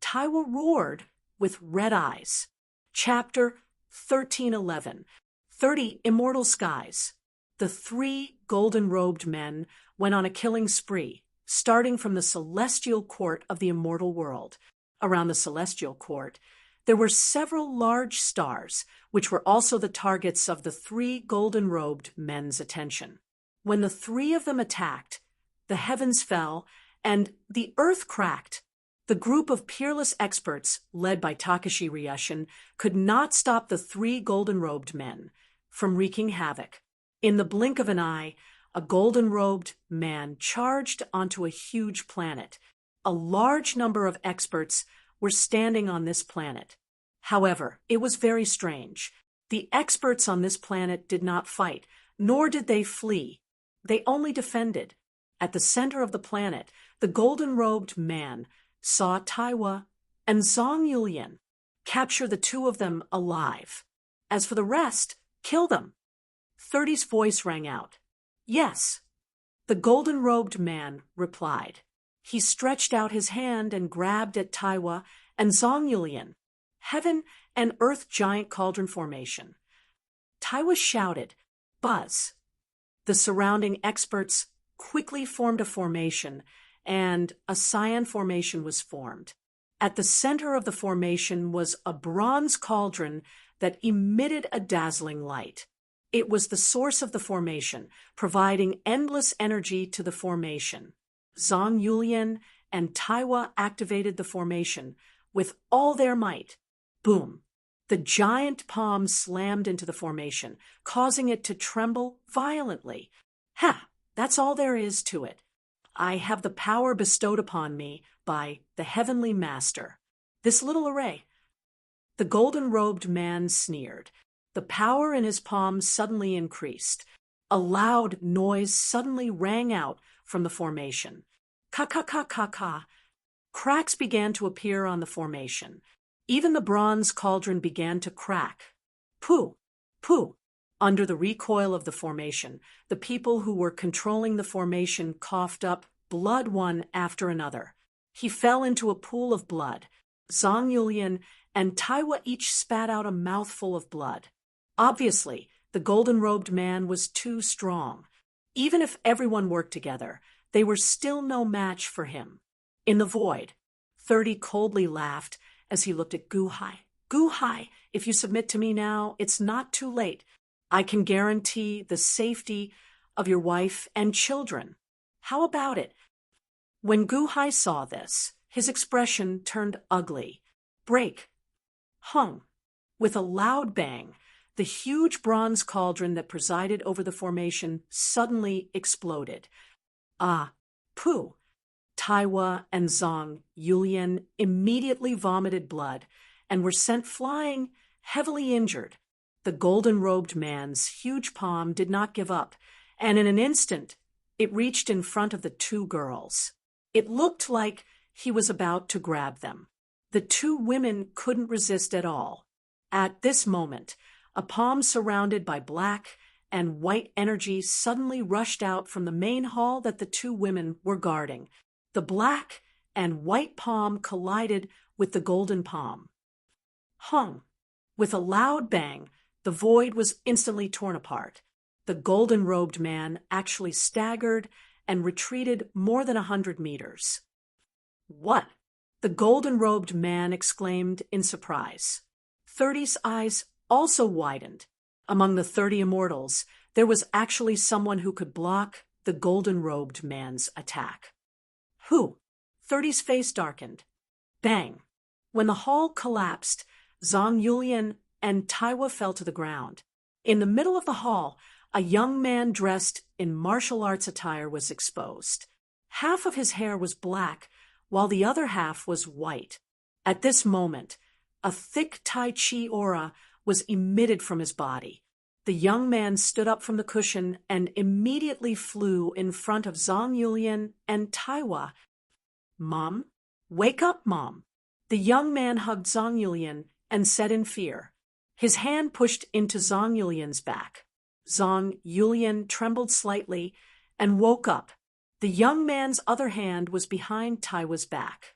Taiwa roared with red eyes. Chapter 1311. 30 Immortal Skies. The three golden-robed men went on a killing spree, starting from the celestial court of the immortal world. Around the celestial court, there were several large stars, which were also the targets of the three golden-robed men's attention. When the three of them attacked, the heavens fell, and the earth cracked. The group of peerless experts, led by Takashi Ryushin, could not stop the three golden-robed men from wreaking havoc. In the blink of an eye, a golden-robed man charged onto a huge planet. A large number of experts were standing on this planet. However, it was very strange. The experts on this planet did not fight, nor did they flee. They only defended. At the center of the planet, the golden-robed man saw Taiwa and Zhang Yulian. Capture the two of them alive. As for the rest, kill them. 30's voice rang out. Yes. The golden-robed man replied. He stretched out his hand and grabbed at Taiwa and Zhang Yulian. Heaven and Earth giant cauldron formation. Taiwa shouted, Buzz. The surrounding experts quickly formed a formation, and a cyan formation was formed. At the center of the formation was a bronze cauldron that emitted a dazzling light. It was the source of the formation, providing endless energy to the formation. Zhang Yulian and Taiwa activated the formation with all their might. Boom! The giant palm slammed into the formation, causing it to tremble violently. Ha! That's all there is to it. I have the power bestowed upon me by the Heavenly Master. This little array. The golden-robed man sneered. The power in his palm suddenly increased. A loud noise suddenly rang out from the formation. Ka-ka-ka-ka-ka. Cracks began to appear on the formation. Even the bronze cauldron began to crack. Pooh! Pooh! Under the recoil of the formation, the people who were controlling the formation coughed up blood one after another. He fell into a pool of blood. Zhang Yulian and Taiwa each spat out a mouthful of blood. Obviously, the golden-robed man was too strong. Even if everyone worked together, they were still no match for him. In the void, 30 coldly laughed as he looked at Gu Hai. Gu Hai, if you submit to me now, it's not too late. I can guarantee the safety of your wife and children. How about it? When Gu Hai saw this, his expression turned ugly. Break. Hung. With a loud bang, the huge bronze cauldron that presided over the formation suddenly exploded. Ah, pooh! Taiwa and Zhang Yulian immediately vomited blood and were sent flying, heavily injured. The golden-robed man's huge palm did not give up, and in an instant, it reached in front of the two girls. It looked like he was about to grab them. The two women couldn't resist at all. At this moment, a palm surrounded by black and white energy suddenly rushed out from the main hall that the two women were guarding. The black and white palm collided with the golden palm. Hung. With a loud bang, the void was instantly torn apart. The golden-robed man actually staggered and retreated more than 100 meters. What? The golden-robed man exclaimed in surprise. 30's eyes also widened. Among the 30 immortals, there was actually someone who could block the golden-robed man's attack. Who? 30's face darkened. Bang! When the hall collapsed, Zhang Yulian and Taiwa fell to the ground. In the middle of the hall, a young man dressed in martial arts attire was exposed. Half of his hair was black, while the other half was white. At this moment, a thick Tai Chi aura was emitted from his body. The young man stood up from the cushion and immediately flew in front of Zhang Yulian and Taiwa. Mom? Wake up, Mom! The young man hugged Zhang Yulian and said in fear. His hand pushed into Zhang Yulian's back. Zhang Yulian trembled slightly and woke up. The young man's other hand was behind Taiwa's back.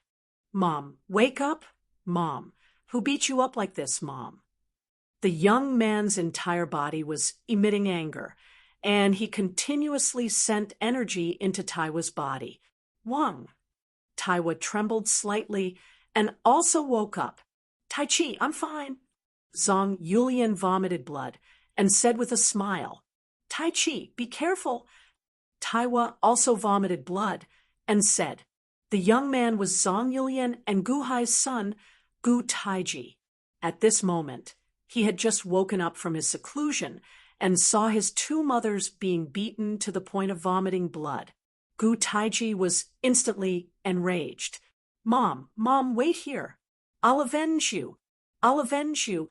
Mom, wake up? Mom, who beat you up like this, Mom? The young man's entire body was emitting anger, and he continuously sent energy into Taiwa's body. Wang. Taiwa trembled slightly and also woke up. Tai Chi, I'm fine. Zhang Yulian vomited blood and said with a smile, Tai Chi, be careful. Taiwa also vomited blood and said, the young man was Zhang Yulian and Gu Hai's son, Gu Taiji. At this moment, he had just woken up from his seclusion and saw his two mothers being beaten to the point of vomiting blood. Gu Taiji was instantly enraged. Mom, wait here. I'll avenge you. I'll avenge you.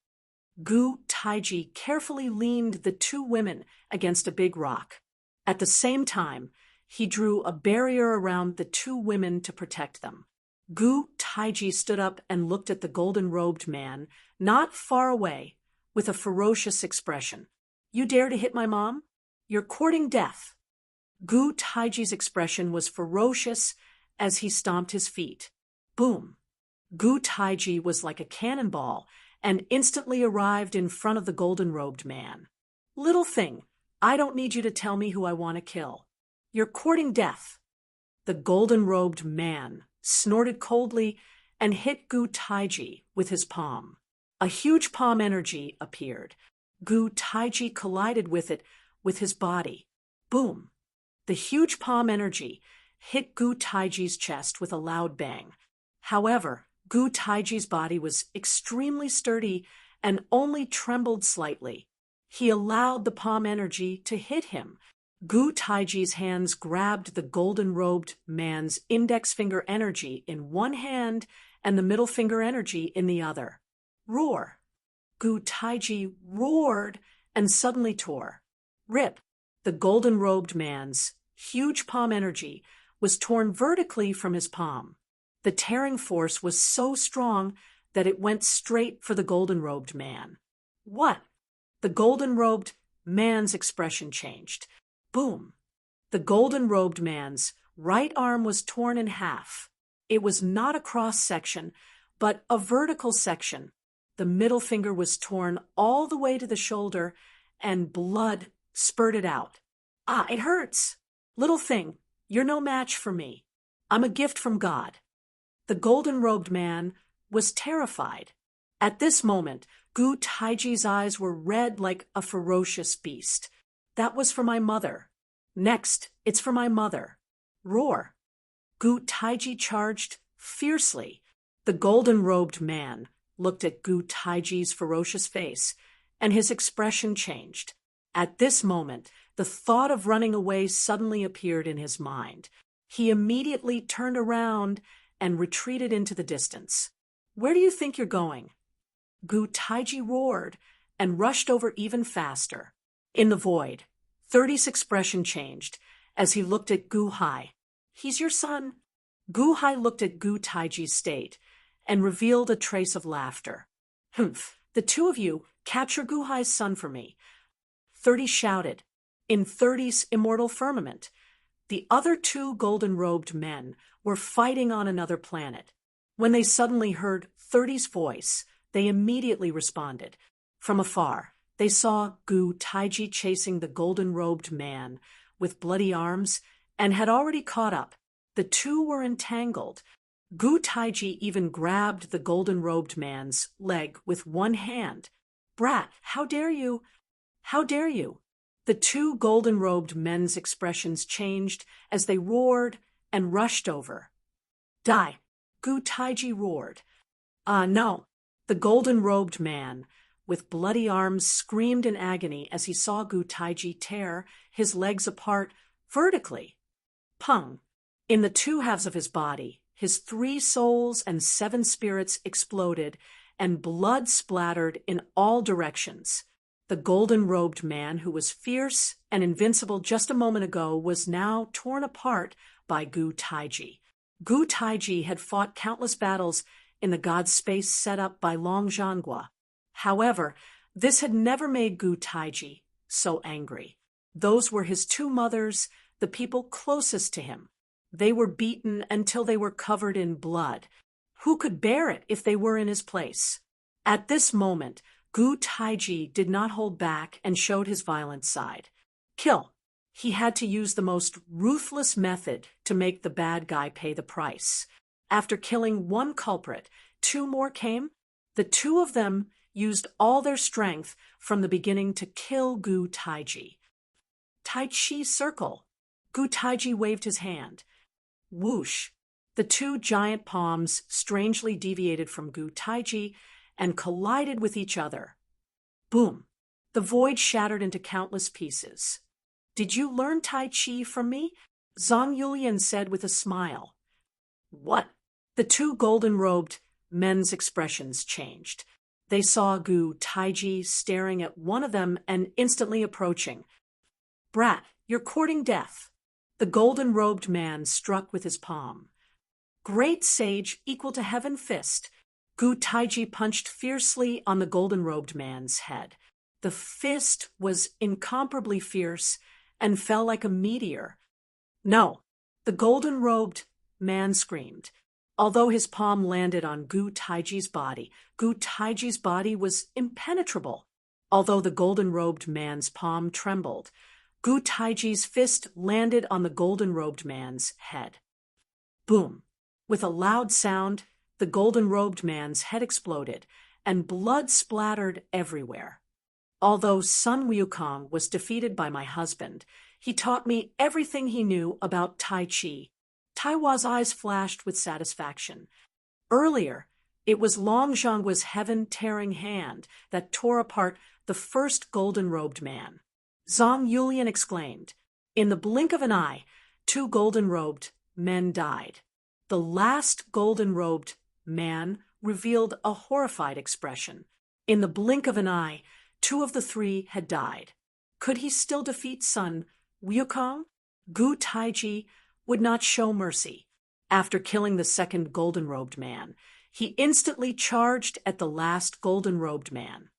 Gu Taiji carefully leaned the two women against a big rock. At the same time, he drew a barrier around the two women to protect them. Gu Taiji stood up and looked at the golden-robed man, not far away, with a ferocious expression. You dare to hit my mom? You're courting death. Gu Taiji's expression was ferocious as he stomped his feet. Boom! Gu Taiji was like a cannonball and instantly arrived in front of the golden-robed man. Little thing, I don't need you to tell me who I want to kill. You're courting death. The golden-robed man snorted coldly and hit Gu Taiji with his palm. A huge palm energy appeared. Gu Taiji collided with it with his body. Boom! The huge palm energy hit Gu Taiji's chest with a loud bang. However, Gu Taiji's body was extremely sturdy and only trembled slightly. He allowed the palm energy to hit him. Gu Taiji's hands grabbed the golden-robed man's index finger energy in one hand and the middle finger energy in the other. Roar! Gu Taiji roared and suddenly tore. Rip! The golden-robed man's huge palm energy was torn vertically from his palm. The tearing force was so strong that it went straight for the golden-robed man. What? The golden-robed man's expression changed. Boom! The golden-robed man's right arm was torn in half. It was not a cross-section, but a vertical section. The middle finger was torn all the way to the shoulder, and blood spurted out. Ah, it hurts! Little thing, you're no match for me. I'm a gift from God. The golden-robed man was terrified. At this moment, Gu Taiji's eyes were red like a ferocious beast. That was for my mother. Next, it's for my mother. Roar. Gu Taiji charged fiercely. The golden-robed man looked at Gu Taiji's ferocious face, and his expression changed. At this moment, the thought of running away suddenly appeared in his mind. He immediately turned around and retreated into the distance. Where do you think you're going? Gu Taiji roared and rushed over even faster. In the void, 30's expression changed as he looked at Gu Hai. He's your son. Gu Hai looked at Gu Taiji's state and revealed a trace of laughter. Humph, the two of you capture Gu Hai's son for me. 30 shouted. In 30's immortal firmament, the other two golden-robed men were fighting on another planet. When they suddenly heard 30's voice, they immediately responded. From afar, they saw Gu Taiji chasing the golden-robed man with bloody arms and had already caught up. The two were entangled. Gu Taiji even grabbed the golden-robed man's leg with one hand. Brat, how dare you? How dare you? The two golden-robed men's expressions changed as they roared and rushed over. Die! Gu Taiji roared. No. The golden-robed man, with bloody arms, screamed in agony as he saw Gu Taiji tear his legs apart vertically. Pung! In the two halves of his body, his 3 souls and 7 spirits exploded, and blood splattered in all directions. The golden-robed man, who was fierce and invincible just a moment ago, was now torn apart by Gu Taiji. Gu Taiji had fought countless battles in the god space set up by Long Zhanghua. However, this had never made Gu Taiji so angry. Those were his 2 mothers, the people closest to him. They were beaten until they were covered in blood. Who could bear it if they were in his place? At this moment, Gu Taiji did not hold back and showed his violent side. Kill. He had to use the most ruthless method to make the bad guy pay the price. After killing one culprit, 2 more came. The 2 of them used all their strength from the beginning to kill Gu Taiji. Tai Chi circle. Gu Taiji waved his hand. Whoosh! The 2 giant palms strangely deviated from Gu Taiji and collided with each other. Boom! The void shattered into countless pieces. Did you learn Tai Chi from me? Zhang Yulian said with a smile. What? The 2 golden-robed men's expressions changed. They saw Gu Taiji staring at one of them and instantly approaching. Brat, you're courting death. The golden-robed man struck with his palm. Great sage equal to heaven fist. Gu Taiji punched fiercely on the golden-robed man's head. The fist was incomparably fierce and fell like a meteor. No, the golden-robed man screamed. Although his palm landed on Gu Taiji's body was impenetrable. Although the golden-robed man's palm trembled, Gu Taiji's fist landed on the golden-robed man's head. Boom! With a loud sound, the golden-robed man's head exploded, and blood splattered everywhere. Although Sun Wukong was defeated by my husband, he taught me everything he knew about Tai Chi. Taiwa's eyes flashed with satisfaction. Earlier, it was Long Zhanghua's heaven-tearing hand that tore apart the first golden-robed man. Zhang Yulian exclaimed. In the blink of an eye, 2 golden-robed men died. The last golden-robed man revealed a horrified expression. In the blink of an eye, 2 of the 3 had died. Could he still defeat Sun Wukong? Gu Taiji would not show mercy. After killing the second golden-robed man, he instantly charged at the last golden-robed man.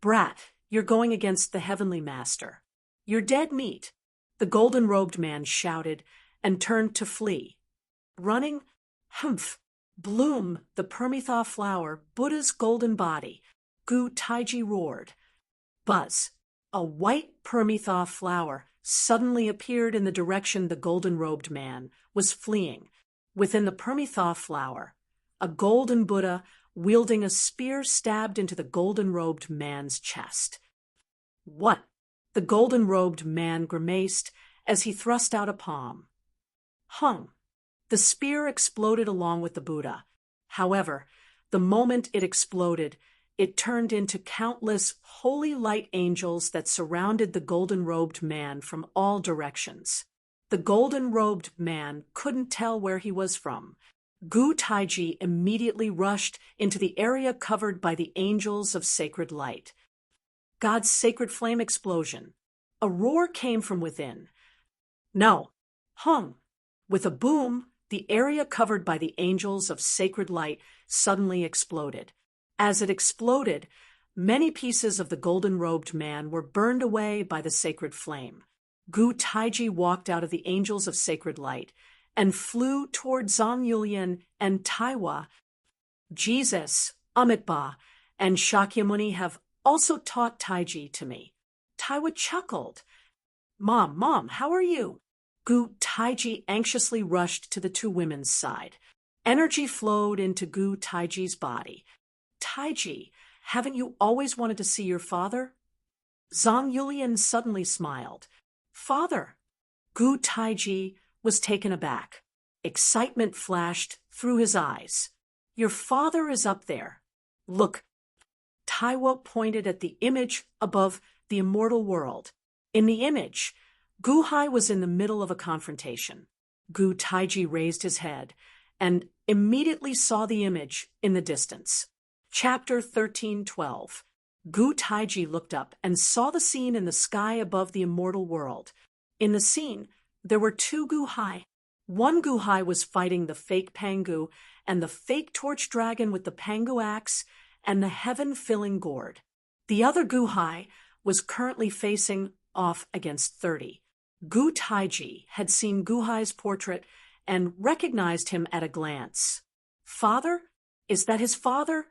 Brat, You're going against the heavenly master. You're dead meat, the golden-robed man shouted and turned to flee. Running, humph, bloom, the Permitha flower, Buddha's golden body, Gu Taiji roared. Buzz, a white Permitha flower suddenly appeared in the direction the golden-robed man was fleeing. Within the Permitha flower, a golden Buddha wielding a spear stabbed into the golden-robed man's chest. What? The golden-robed man grimaced as he thrust out a palm. Hung. The spear exploded along with the Buddha. However, the moment it exploded, it turned into countless holy light angels that surrounded the golden-robed man from all directions. The golden-robed man couldn't tell where he was from. Gu Taiji immediately rushed into the area covered by the angels of sacred light. God's sacred flame explosion. A roar came from within. No. Hung. With a boom, the area covered by the angels of sacred light suddenly exploded. As it exploded, many pieces of the golden-robed man were burned away by the sacred flame. Gu Taiji walked out of the angels of sacred light and flew toward Zhang Yulian and Taiwa. Jesus, Amitabha, and Shakyamuni have also taught Taiji to me. Taiwa chuckled. Mom, how are you? Gu Taiji anxiously rushed to the two women's side. Energy flowed into Gu Taiji's body. Taiji, haven't you always wanted to see your father? Zhang Yulian suddenly smiled. Father? Gu Taiji was taken aback. Excitement flashed through his eyes. Your father is up there. Look. Taiwa pointed at the image above the immortal world. In the image, Gu Hai was in the middle of a confrontation. Gu Taiji raised his head and immediately saw the image in the distance. Chapter 13:12. Gu Taiji looked up and saw the scene in the sky above the immortal world. In the scene, there were two Gu Hai. One Gu Hai was fighting the fake Pangu and the fake torch dragon with the Pangu axe and the heaven-filling gourd. The other Gu Hai was currently facing off against 30. Gu Taiji had seen Gu Hai's portrait and recognized him at a glance. Father? Is that his father?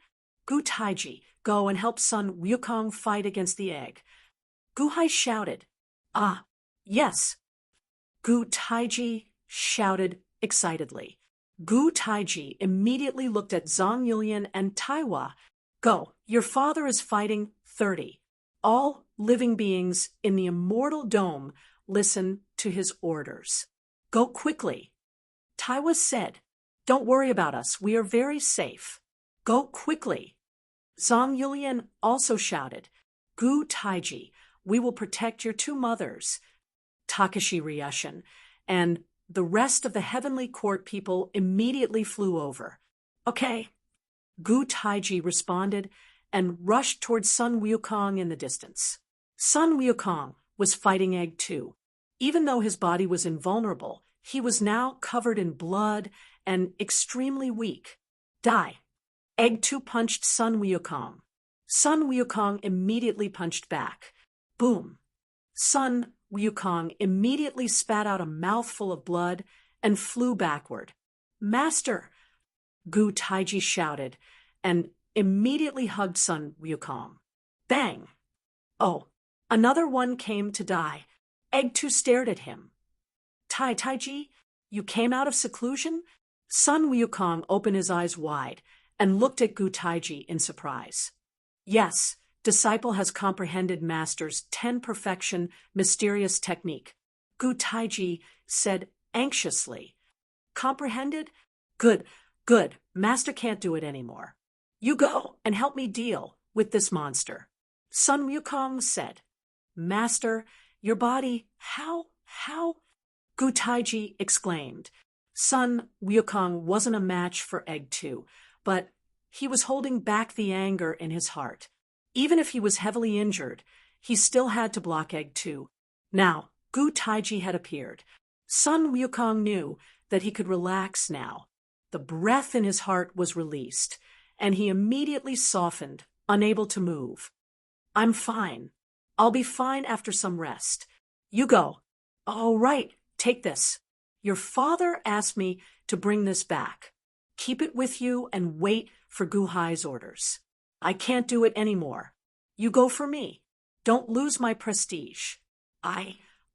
Gu Taiji, go and help son Wukong fight against the egg. Gu Hai shouted. Ah, yes. Gu Taiji shouted excitedly. Gu Taiji immediately looked at Zhang Yulian and Taiwa. Go, your father is fighting 30. All living beings in the immortal dome listen to his orders. Go quickly. Taiwa said, don't worry about us, we are very safe. Go quickly. Zhang Yulian also shouted, Gu Taiji, we will protect your two mothers. Takashi Ryushin and the rest of the heavenly court people immediately flew over. Okay. Gu Taiji responded and rushed towards Sun Wukong in the distance. Sun Wukong was fighting Egg 2. Even though his body was invulnerable, he was now covered in blood and extremely weak. Die. Egg 2 punched Sun Wukong. Sun Wukong immediately punched back. Boom. Sun Wukong immediately spat out a mouthful of blood and flew backward. Master! Gu Taiji shouted and immediately hugged Sun Wukong. Bang! Oh, another one came to die. Egg 2 stared at him. Taiji, you came out of seclusion? Sun Wukong opened his eyes wide and looked at Gu Taiji in surprise. Yes, disciple has comprehended Master's 10 perfection mysterious technique. Gu Taiji said anxiously. Comprehended? Good. Master can't do it anymore. You go and help me deal with this monster. Sun Wukong said. Master, your body, how? Gu Taiji exclaimed. Sun Wukong wasn't a match for Egg 2, but he was holding back the anger in his heart. Even if he was heavily injured, he still had to block Egg 2. Now, Gu Taiji had appeared. Sun Wukong knew that he could relax now. The breath in his heart was released, and he immediately softened, unable to move. I'm fine. I'll be fine after some rest. You go. Oh, right. Take this. Your father asked me to bring this back. Keep it with you and wait for Gu Hai's orders. I can't do it anymore. You go for me. Don't lose my prestige.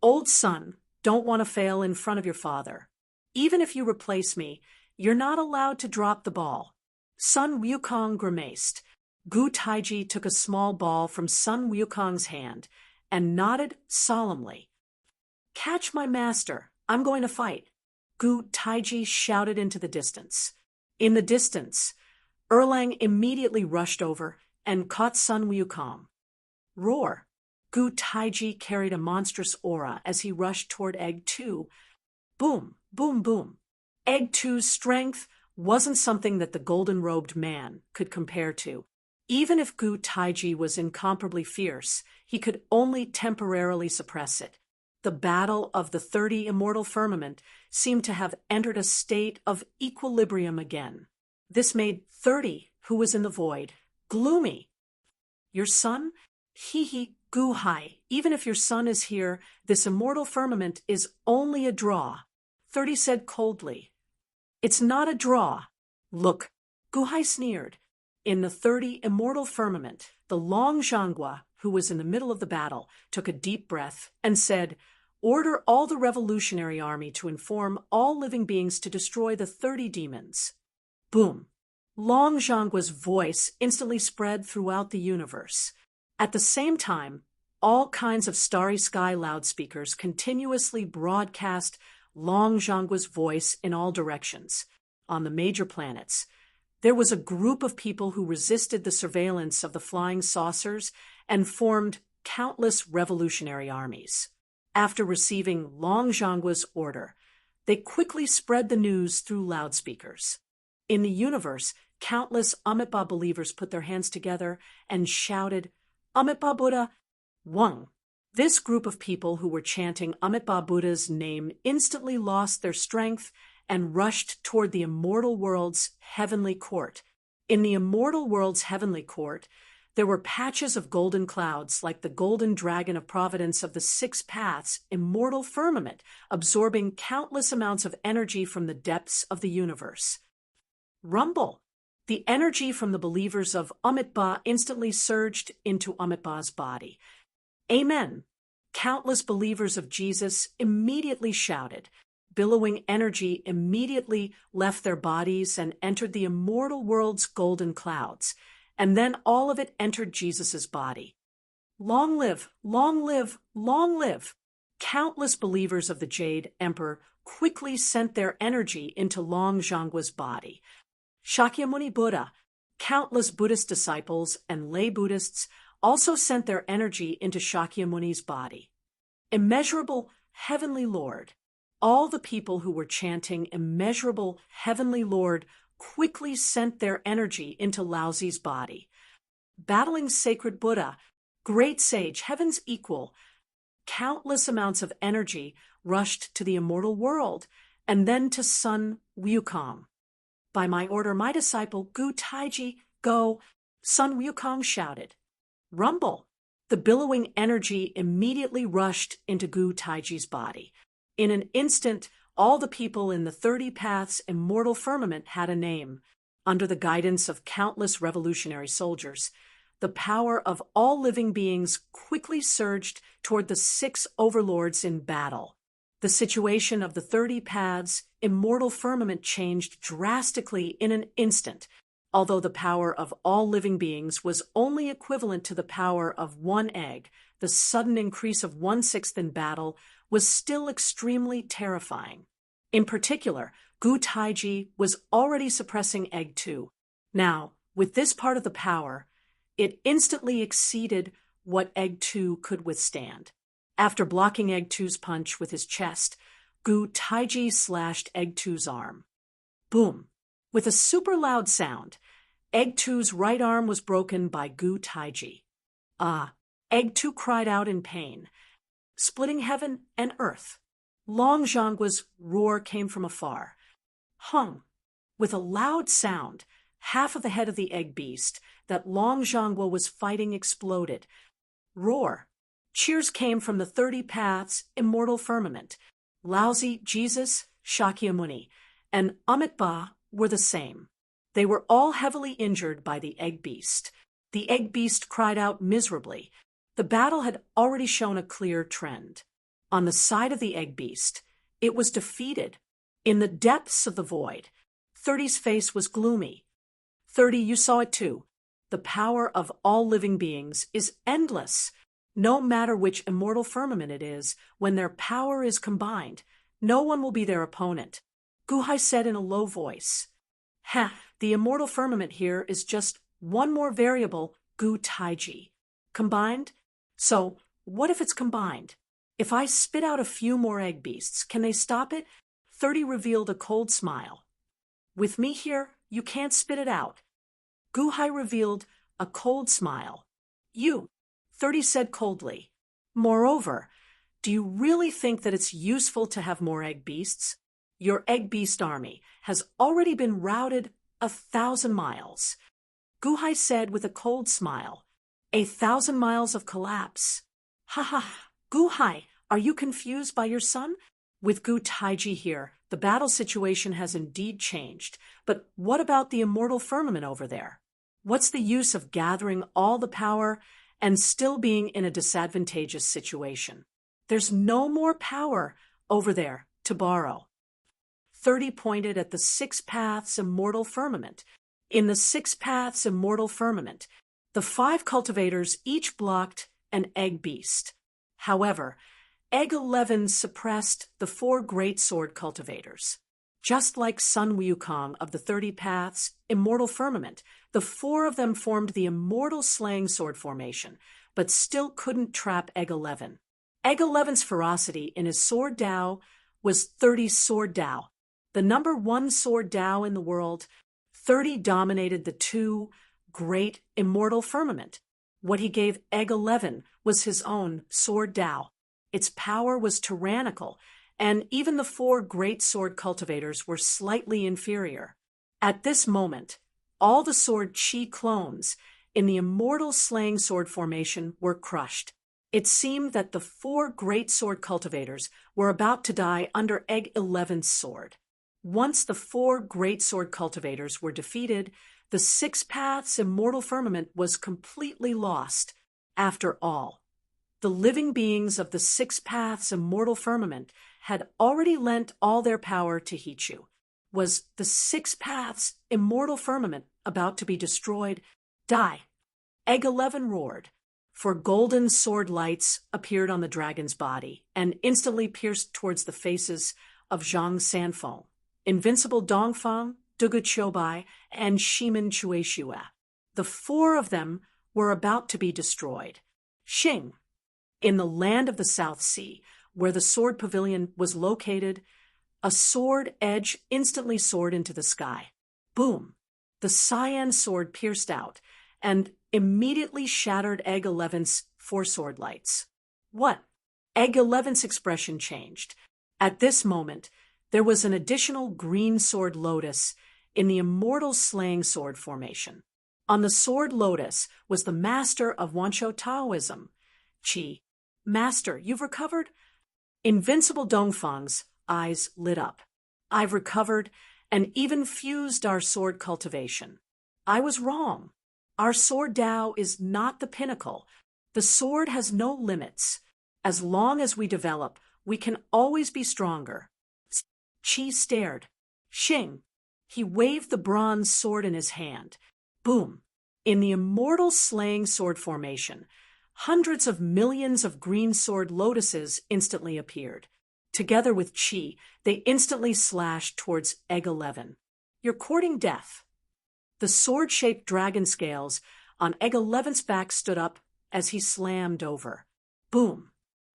Old son, don't want to fail in front of your father. Even if you replace me, you're not allowed to drop the ball. Sun Wukong grimaced. Gu Taiji took a small ball from Sun Wukong's hand and nodded solemnly. Catch my master. I'm going to fight. Gu Taiji shouted into the distance. In the distance, Erlang immediately rushed over and caught Sun Wukong. Roar! Gu Taiji carried a monstrous aura as he rushed toward Egg 2. Boom, boom, boom. Egg 2's strength wasn't something that the golden-robed man could compare to. Even if Gu Taiji was incomparably fierce, he could only temporarily suppress it. The battle of the 30 Immortal Firmament seemed to have entered a state of equilibrium again. This made 30, who was in the void, gloomy. Your son? Hee, Gu Hai, even if your son is here, this Immortal Firmament is only a draw. 30 said coldly. It's not a draw. Look, Gu Hai sneered. In the 30 Immortal Firmament, the Long Zhanghua, who was in the middle of the battle, took a deep breath and said, Order all the revolutionary army to inform all living beings to destroy the 30 demons. Boom. Long Zhanghua's voice instantly spread throughout the universe. At the same time, all kinds of starry sky loudspeakers continuously broadcast Long Zhanghua's voice in all directions. On the major planets, there was a group of people who resisted the surveillance of the flying saucers and formed countless revolutionary armies. After receiving Long Zhanghua's order, they quickly spread the news through loudspeakers. In the universe, countless Amitabha believers put their hands together and shouted, Amitabha Buddha, Wang. This group of people who were chanting Amitabha Buddha's name instantly lost their strength and rushed toward the immortal world's heavenly court. In the immortal world's heavenly court, there were patches of golden clouds like the golden dragon of providence of the 6 paths, immortal firmament, absorbing countless amounts of energy from the depths of the universe. Rumble! The energy from the believers of Amitabha instantly surged into Amitabha's body. Amen! Countless believers of Jesus immediately shouted. Billowing energy immediately left their bodies and entered the immortal world's golden clouds, and then all of it entered Jesus' body. Long live, long live, long live! Countless believers of the Jade Emperor quickly sent their energy into Long Zhanghua's body. Shakyamuni Buddha, countless Buddhist disciples and lay Buddhists also sent their energy into Shakyamuni's body. Immeasurable Heavenly Lord, all the people who were chanting Immeasurable Heavenly Lord quickly sent their energy into Laozi's body. Battling Sacred Buddha, Great Sage, Heaven's Equal, countless amounts of energy rushed to the immortal world and then to Sun Wukong. By my order, my disciple Gu Taiji, go, Sun Wukong shouted. Rumble! The billowing energy immediately rushed into Gu Taiji's body. In an instant, all the people in the 30 Paths Immortal Firmament had a name. Under the guidance of countless revolutionary soldiers, the power of all living beings quickly surged toward the 6 overlords in battle. The situation of the 30 Paths Immortal Firmament changed drastically in an instant. Although the power of all living beings was only equivalent to the power of one egg, the sudden increase of 1/6 in battle was still extremely terrifying. In particular, Gu Taiji was already suppressing Egg 2. Now, with this part of the power, it instantly exceeded what Egg 2 could withstand. After blocking Egg 2's punch with his chest, Gu Taiji slashed Egg 2's arm. Boom! With a super loud sound, Egg 2's right arm was broken by Gu Taiji. Egg 2 cried out in pain, splitting heaven and earth. Long Zhanghua's roar came from afar. Hung! With a loud sound, half of the head of the egg beast that Long Zhanghua was fighting exploded. Roar. Cheers came from the 30 Paths, Immortal Firmament. Lousy, Jesus, Shakyamuni, and Amitabha were the same. They were all heavily injured by the egg beast. The egg beast cried out miserably. The battle had already shown a clear trend. On the side of the egg beast, it was defeated. In the depths of the void, 30's face was gloomy. 30, you saw it too. The power of all living beings is endless. No matter which immortal firmament it is, when their power is combined, no one will be their opponent. Guhai said in a low voice. The immortal firmament here is just one more variable, Gu Taiji. Combined? So, what if it's combined? If I spit out a few more egg beasts, can they stop it? 30 revealed a cold smile. With me here, you can't spit it out. Guhai revealed a cold smile. You, 30 said coldly. Moreover, do you really think that it's useful to have more egg beasts? Your egg beast army has already been routed 1,000 miles. Guhai said with a cold smile. 1,000 miles of collapse. Guhai, are you confused by your son? With Gu Taiji here, the battle situation has indeed changed. But what about the immortal firmament over there? What's the use of gathering all the power and still being in a disadvantageous situation? There's no more power over there to borrow. 30 pointed at the 6 Paths Immortal Firmament. In the 6 Paths Immortal Firmament, the 5 cultivators each blocked an egg beast. However, Egg 11 suppressed the 4 great sword cultivators. Just like Sun Wukong of the 30 Paths Immortal Firmament, the 4 of them formed the immortal slaying sword formation, but still couldn't trap Egg 11. Egg 11's ferocity in his sword Dao was 30's sword Dao. The number 1 sword Dao in the world, 30 dominated the 2 great immortal firmament. What he gave Egg 11 was his own sword Dao. Its power was tyrannical, and even the 4 great sword cultivators were slightly inferior. At this moment, all the sword Qi clones in the immortal slaying sword formation were crushed. It seemed that the 4 great sword cultivators were about to die under Egg 11's sword. Once the 4 great sword cultivators were defeated, the 6 Paths Immortal Firmament was completely lost. After all, the living beings of the 6 Paths Immortal Firmament had already lent all their power to Hichu. Was the 6 Paths Immortal Firmament about to be destroyed? Die! Egg 11 roared, for golden sword lights appeared on the dragon's body and instantly pierced towards the faces of Zhang Sanfeng, Invincible Dongfang, Dugu Qiubai, and Shimen Chueshua. The 4 of them were about to be destroyed. Xing. In the land of the South Sea, where the sword pavilion was located, a sword edge instantly soared into the sky. Boom! The cyan sword pierced out and immediately shattered Egg 11's 4 sword lights. What? Egg 11's expression changed. At this moment, there was an additional green sword lotus in the immortal slaying sword formation. On the sword lotus was the master of Wanshou Taoism, Qi. Master, you've recovered? Invincible Dongfang's eyes lit up. I've recovered and even fused our sword cultivation. I was wrong. Our sword Dao is not the pinnacle. The sword has no limits. As long as we develop, we can always be stronger. Qi stared. Xing. He waved the bronze sword in his hand. Boom. In the immortal slaying sword formation, hundreds of millions of green sword lotuses instantly appeared. Together with Qi, they instantly slashed towards Egg 11. You're courting death. The sword-shaped dragon scales on Egg 11's back stood up as he slammed over. Boom.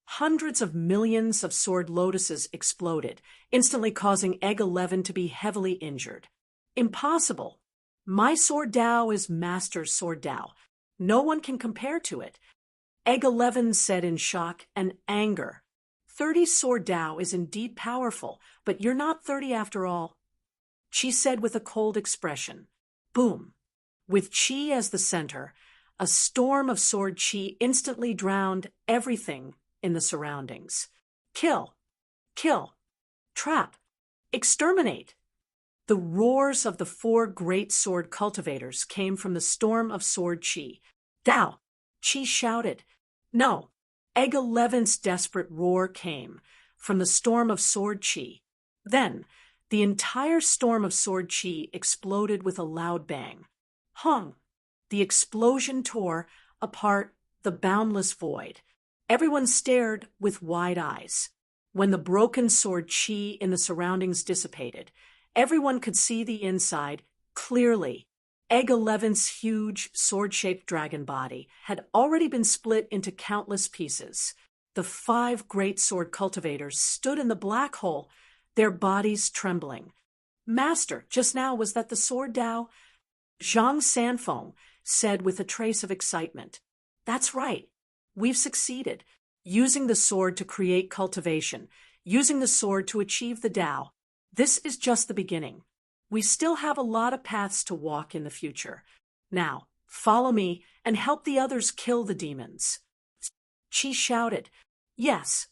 Hundreds of millions of sword lotuses exploded, instantly causing Egg 11 to be heavily injured. Impossible. My sword Dao is Master's sword Dao. No one can compare to it. Egg 11 said in shock and anger. 30's sword Dao is indeed powerful, but you're not 30 after all. Qi said with a cold expression. Boom. With Qi as the center, A storm of sword chi instantly drowned everything in the surroundings. Kill, kill, trap, exterminate. The roars of the 4 great sword cultivators came from the storm of sword chi. Dao! Chi shouted. No! Egg 11's desperate roar came from the storm of sword chi. Then, the entire storm of sword chi exploded with a loud bang. Hung! The explosion tore apart the boundless void. Everyone stared with wide eyes. When the broken sword chi in the surroundings dissipated, everyone could see the inside clearly. Egg 11's huge, sword-shaped dragon body had already been split into countless pieces. The 5 great sword cultivators stood in the black hole, their bodies trembling. Master, just now was that the sword Dao? Zhang Sanfeng said with a trace of excitement. That's right. We've succeeded. Using the sword to create cultivation, using the sword to achieve the Dao. This is just the beginning. We still have a lot of paths to walk in the future. Now, follow me and help the others kill the demons. Qi shouted. Yes.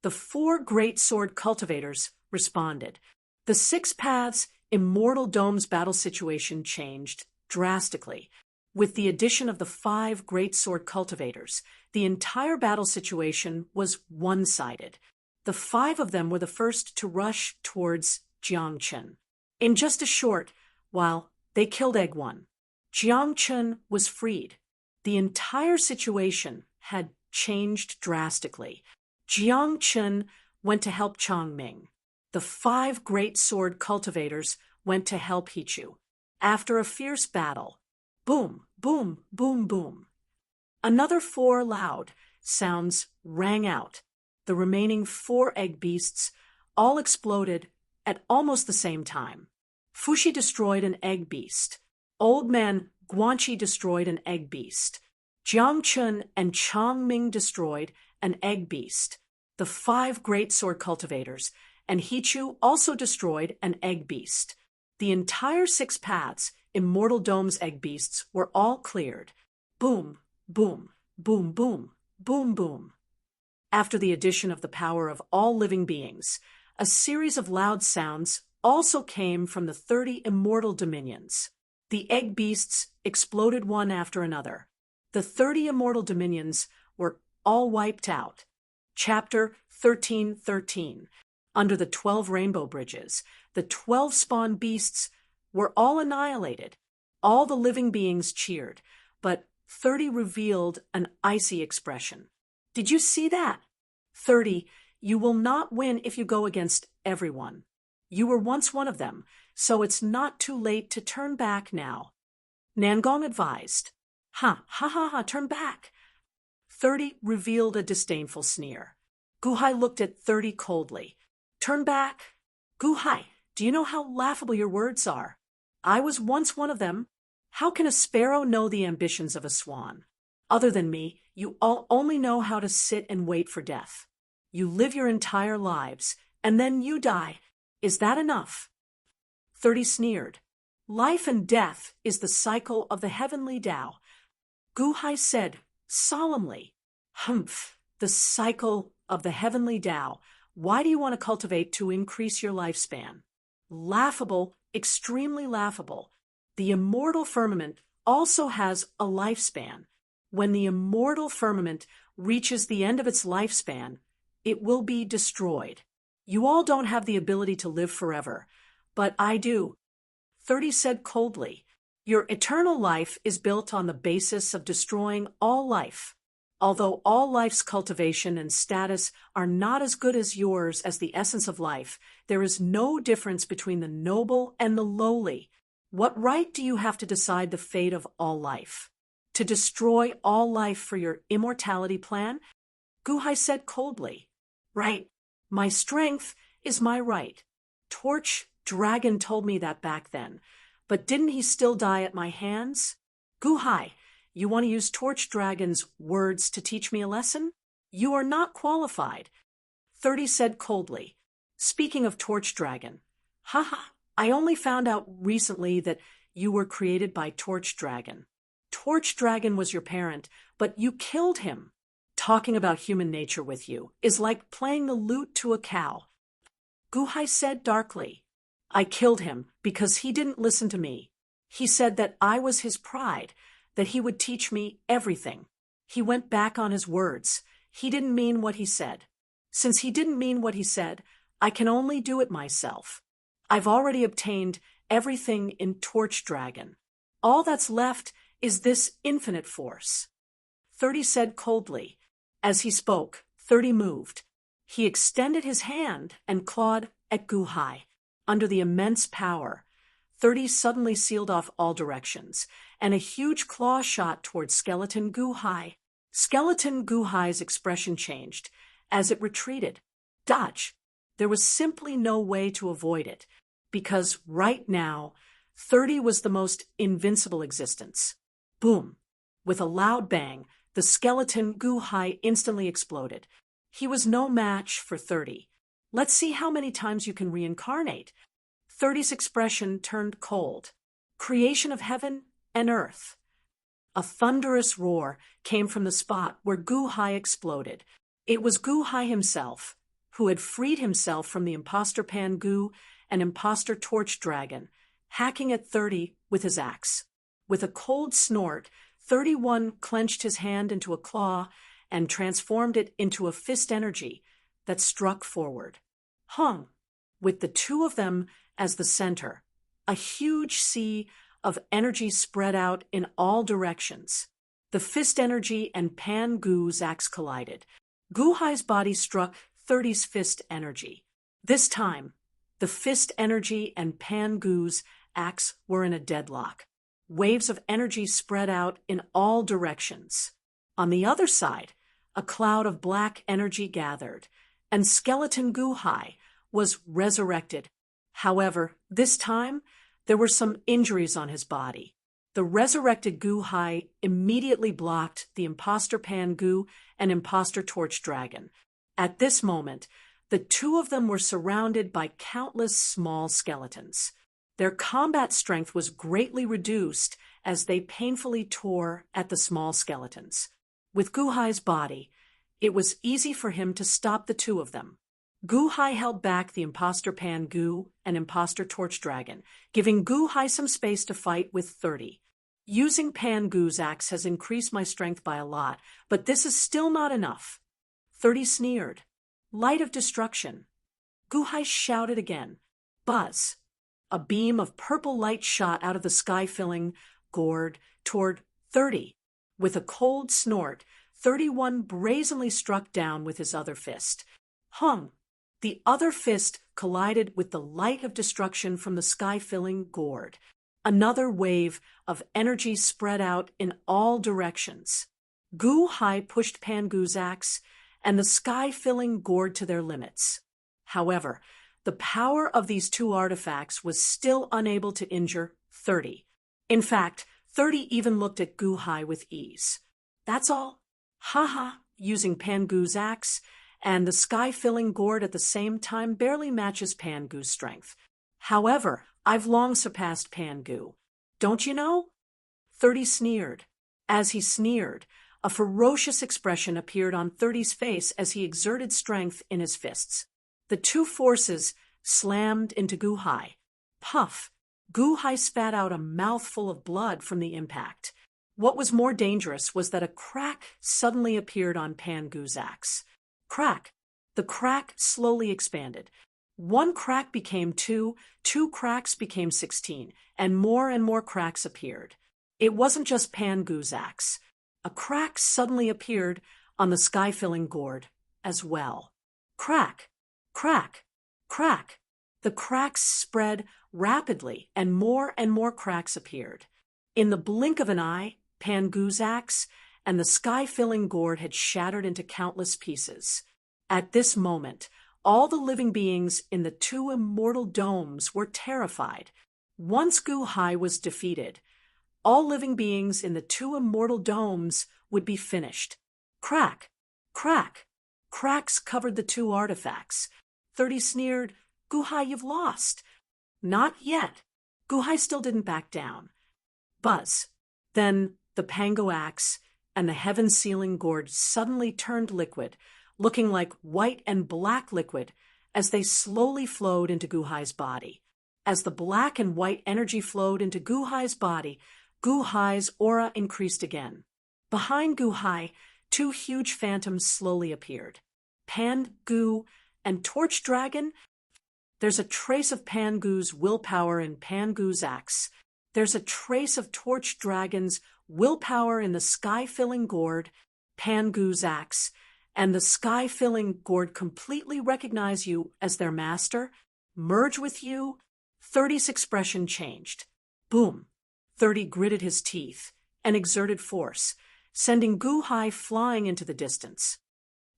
The 4 great sword cultivators responded. The 6 paths Immortal Dome's battle situation changed drastically. With the addition of the 5 great sword cultivators, the entire battle situation was one-sided. The 5 of them were the first to rush towards Jiangchen. In just a short while, they killed Egg 1. Jiangchen was freed. The entire situation had changed drastically. Jiangchen went to help Changming. The 5 great sword cultivators went to help Hichu. After a fierce battle, boom, boom, boom, boom. Another 4 loud sounds rang out. The remaining 4 egg beasts all exploded at almost the same time. Fuxi destroyed an egg beast. Old man Guanqi destroyed an egg beast. Jiangchen and Changming destroyed an egg beast. The 5 great sword cultivators and Hichu also destroyed an egg beast. The entire 6 paths, Immortal Dome's egg beasts, were all cleared. Boom, boom, boom, boom, boom, boom. After the addition of the power of all living beings, a series of loud sounds also came from the 30 immortal dominions. The egg beasts exploded one after another. The 30 immortal dominions were all wiped out. Chapter 13:13. Under the 12 rainbow bridges, the 12 spawn beasts were all annihilated. All the living beings cheered, but 30 revealed an icy expression. Did you see that? 30, you will not win if you go against everyone. You were once one of them, so it's not too late to turn back now. Nangong advised. Ha, ha, ha, ha, turn back. 30 revealed a disdainful sneer. Guhai looked at 30 coldly. Turn back. Guhai, do you know how laughable your words are? I was once one of them. How can a sparrow know the ambitions of a swan? Other than me, you all only know how to sit and wait for death. You live your entire lives, and then you die. Is that enough? 30 sneered. Life and death is the cycle of the heavenly Tao. Guhai said solemnly, Humph, the cycle of the heavenly Tao. Why do you want to cultivate to increase your lifespan? Laughable, extremely laughable. The immortal firmament also has a lifespan. When the immortal firmament reaches the end of its lifespan, it will be destroyed. You all don't have the ability to live forever, but I do. 30 said coldly, your eternal life is built on the basis of destroying all life. Although all life's cultivation and status are not as good as yours as the essence of life, there is no difference between the noble and the lowly. What right do you have to decide the fate of all life? To destroy all life for your immortality plan? Guhai said coldly. Right. My strength is my right. Torch Dragon told me that back then. But didn't he still die at my hands? Guhai, you want to use Torch Dragon's words to teach me a lesson? You are not qualified. 30 said coldly. Speaking of Torch Dragon, haha, I only found out recently that you were created by Torch Dragon. Torch Dragon was your parent, but you killed him. Talking about human nature with you is like playing the lute to a cow. Guhai said darkly, I killed him because he didn't listen to me. He said that I was his pride, that he would teach me everything. He went back on his words. He didn't mean what he said. Since he didn't mean what he said, I can only do it myself. I've already obtained everything in Torch Dragon. All that's left is this infinite force. 30 said coldly. As he spoke, 30 moved. He extended his hand and clawed at Guhai. Under the immense power, 30 suddenly sealed off all directions, and a huge claw shot towards Skeleton Guhai. Skeleton Guhai's expression changed as it retreated. Dodge! There was simply no way to avoid it, because right now, 30 was the most invincible existence. Boom! With a loud bang, the Skeleton Guhai instantly exploded. He was no match for 30. Let's see how many times you can reincarnate. 30's expression turned cold. Creation of heaven and earth. A thunderous roar came from the spot where Guhai exploded. It was Guhai himself, who had freed himself from the imposter Pangu and imposter Torch Dragon, hacking at 30 with his axe. With a cold snort, 31 clenched his hand into a claw and transformed it into a fist energy that struck forward. Hung, with the two of them as the center, a huge sea of energy spread out in all directions. The fist energy and Pangu's axe collided. Guhai's body struck 30's fist energy. This time, the fist energy and Pangu's axe were in a deadlock. Waves of energy spread out in all directions. On the other side, a cloud of black energy gathered, and Skeleton Guhai was resurrected. However, this time, there were some injuries on his body. The resurrected Guhai immediately blocked the imposter Pangu and imposter Torch Dragon. At this moment, the two of them were surrounded by countless small skeletons. Their combat strength was greatly reduced as they painfully tore at the small skeletons. With Guhai's body, it was easy for him to stop the two of them. Guhai held back the imposter Pangu and imposter Torch Dragon, giving Guhai some space to fight with 30. Using Pangu's axe has increased my strength by a lot, but this is still not enough. 30 sneered. Light of destruction. Guhai shouted again. Buzz. A beam of purple light shot out of the sky-filling gourd toward 30. With a cold snort, 31 brazenly struck down with his other fist. Hung. The other fist collided with the light of destruction from the sky-filling gourd. Another wave of energy spread out in all directions. Guhai pushed Pangu's axe and the sky-filling gourd to their limits. However, the power of these two artifacts was still unable to injure 30. In fact, 30 even looked at Guhai with ease. That's all. Haha, using Pangu's axe and the sky-filling gourd at the same time barely matches Pangu's strength. However, I've long surpassed Pangu. Don't you know? 30 sneered. As he sneered, a ferocious expression appeared on 30's face as he exerted strength in his fists. The two forces slammed into Guhai. Puff! Guhai spat out a mouthful of blood from the impact. What was more dangerous was that a crack suddenly appeared on Pangu's axe. Crack! The crack slowly expanded. One crack became two cracks became 16, and more cracks appeared. It wasn't just Pangu's axe. A crack suddenly appeared on the sky-filling gourd as well. Crack! Crack! Crack! The cracks spread rapidly, and more cracks appeared. In the blink of an eye, Pangu's axe and the sky-filling gourd had shattered into countless pieces. At this moment, all the living beings in the two immortal domes were terrified. Once Guhai was defeated, all living beings in the two immortal domes would be finished. Crack! Crack! Cracks covered the two artifacts. 30 sneered, Guhai, you've lost. Not yet. Guhai still didn't back down. Buzz. Then the Pango axe, and the heaven-sealing gourd suddenly turned liquid, looking like white and black liquid as they slowly flowed into Guhai's body. As the black and white energy flowed into Guhai's body, Guhai's aura increased again. Behind Guhai, two huge phantoms slowly appeared. Pan-Gu and Torch Dragon. There's a trace of Pan-Gu's willpower in Pan-Gu's axe. There's a trace of Torch Dragon's willpower in the sky-filling gourd, Pan-Gu's axe, and the sky-filling gourd completely recognize you as their master, merge with you. 30's expression changed. Boom! 30 gritted his teeth and exerted force, sending Guhai flying into the distance.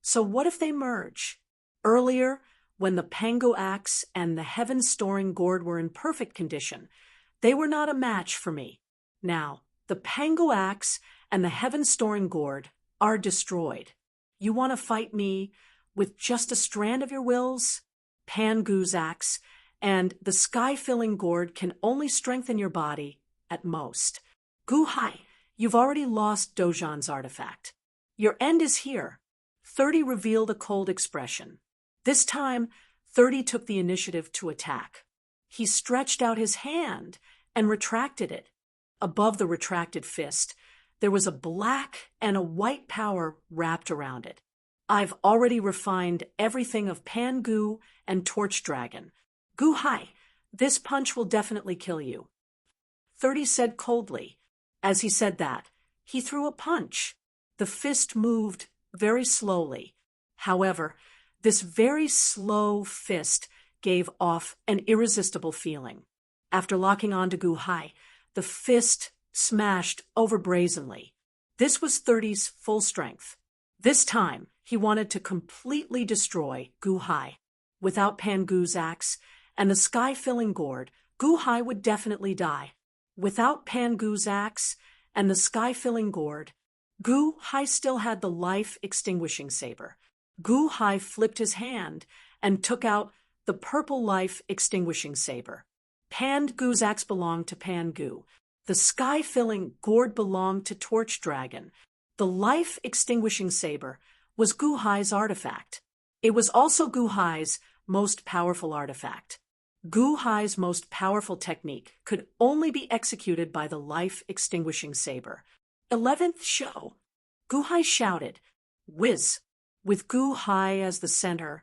So what if they merge? Earlier, when the Pango axe and the heaven-storing gourd were in perfect condition, they were not a match for me. Now, the Pango axe and the heaven-storing gourd are destroyed. You want to fight me with just a strand of your wills? Pan-Gu's axe and the sky-filling gourd can only strengthen your body at most. Guhai, you've already lost Dojan's artifact. Your end is here. 30 revealed a cold expression. This time, 30 took the initiative to attack. He stretched out his hand and retracted it. Above the retracted fist, there was a black and a white power wrapped around it. I've already refined everything of Pan-Gu and Torch Dragon. Guhai, this punch will definitely kill you. 30 said coldly. As he said that, he threw a punch. The fist moved very slowly. However, this very slow fist gave off an irresistible feeling. After locking onto Guhai, the fist smashed over brazenly. This was 30's full strength. This time, he wanted to completely destroy Guhai. Without Pan-Gu's axe and the sky-filling gourd, Guhai would definitely die. Without Pan-Gu's axe and the sky-filling gourd, Guhai still had the life-extinguishing saber. Guhai flipped his hand and took out the purple life-extinguishing saber. Pan-Gu's axe belonged to Pan-Gu. The sky-filling gourd belonged to Torch Dragon. The life-extinguishing saber was Guhai's artifact. It was also Guhai's most powerful artifact. Guhai's most powerful technique could only be executed by the life-extinguishing saber. 11th show. Guhai shouted, "Whiz!" With Guhai as the center,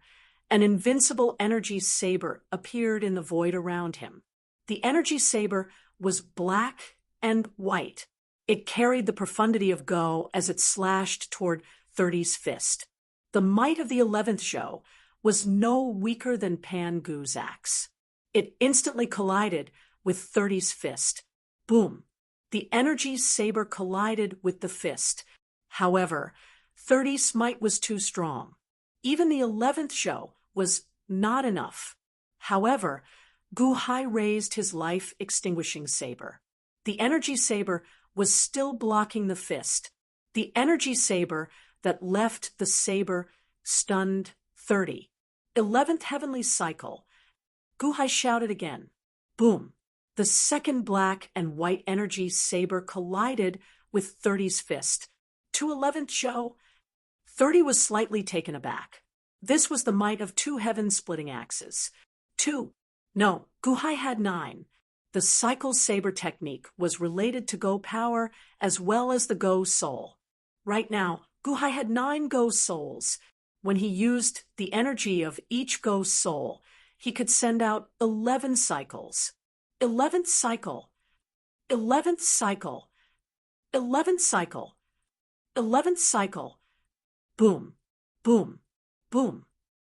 an invincible energy saber appeared in the void around him. The energy saber was black and white. It carried the profundity of Go as it slashed toward 30's fist. The might of the 11th show was no weaker than Pan-Gu's axe. It instantly collided with 30's fist. Boom! The energy saber collided with the fist. However, 30's might was too strong. Even the 11th show was not enough. However, Guhai raised his life-extinguishing saber. The energy saber was still blocking the fist. The energy saber that left the saber stunned 30. 11th heavenly cycle. Guhai shouted again. Boom! The second black and white energy saber collided with 30's fist. To 11th show, 30 was slightly taken aback. This was the might of 2 heaven-splitting axes. Guhai had 9. The cycle saber technique was related to Go power as well as the Go soul. Right now, Guhai had 9 Go souls. When he used the energy of each Go soul, he could send out 11 cycles. 11th cycle. 11th cycle. 11th cycle. 11th cycle. Boom, boom, boom.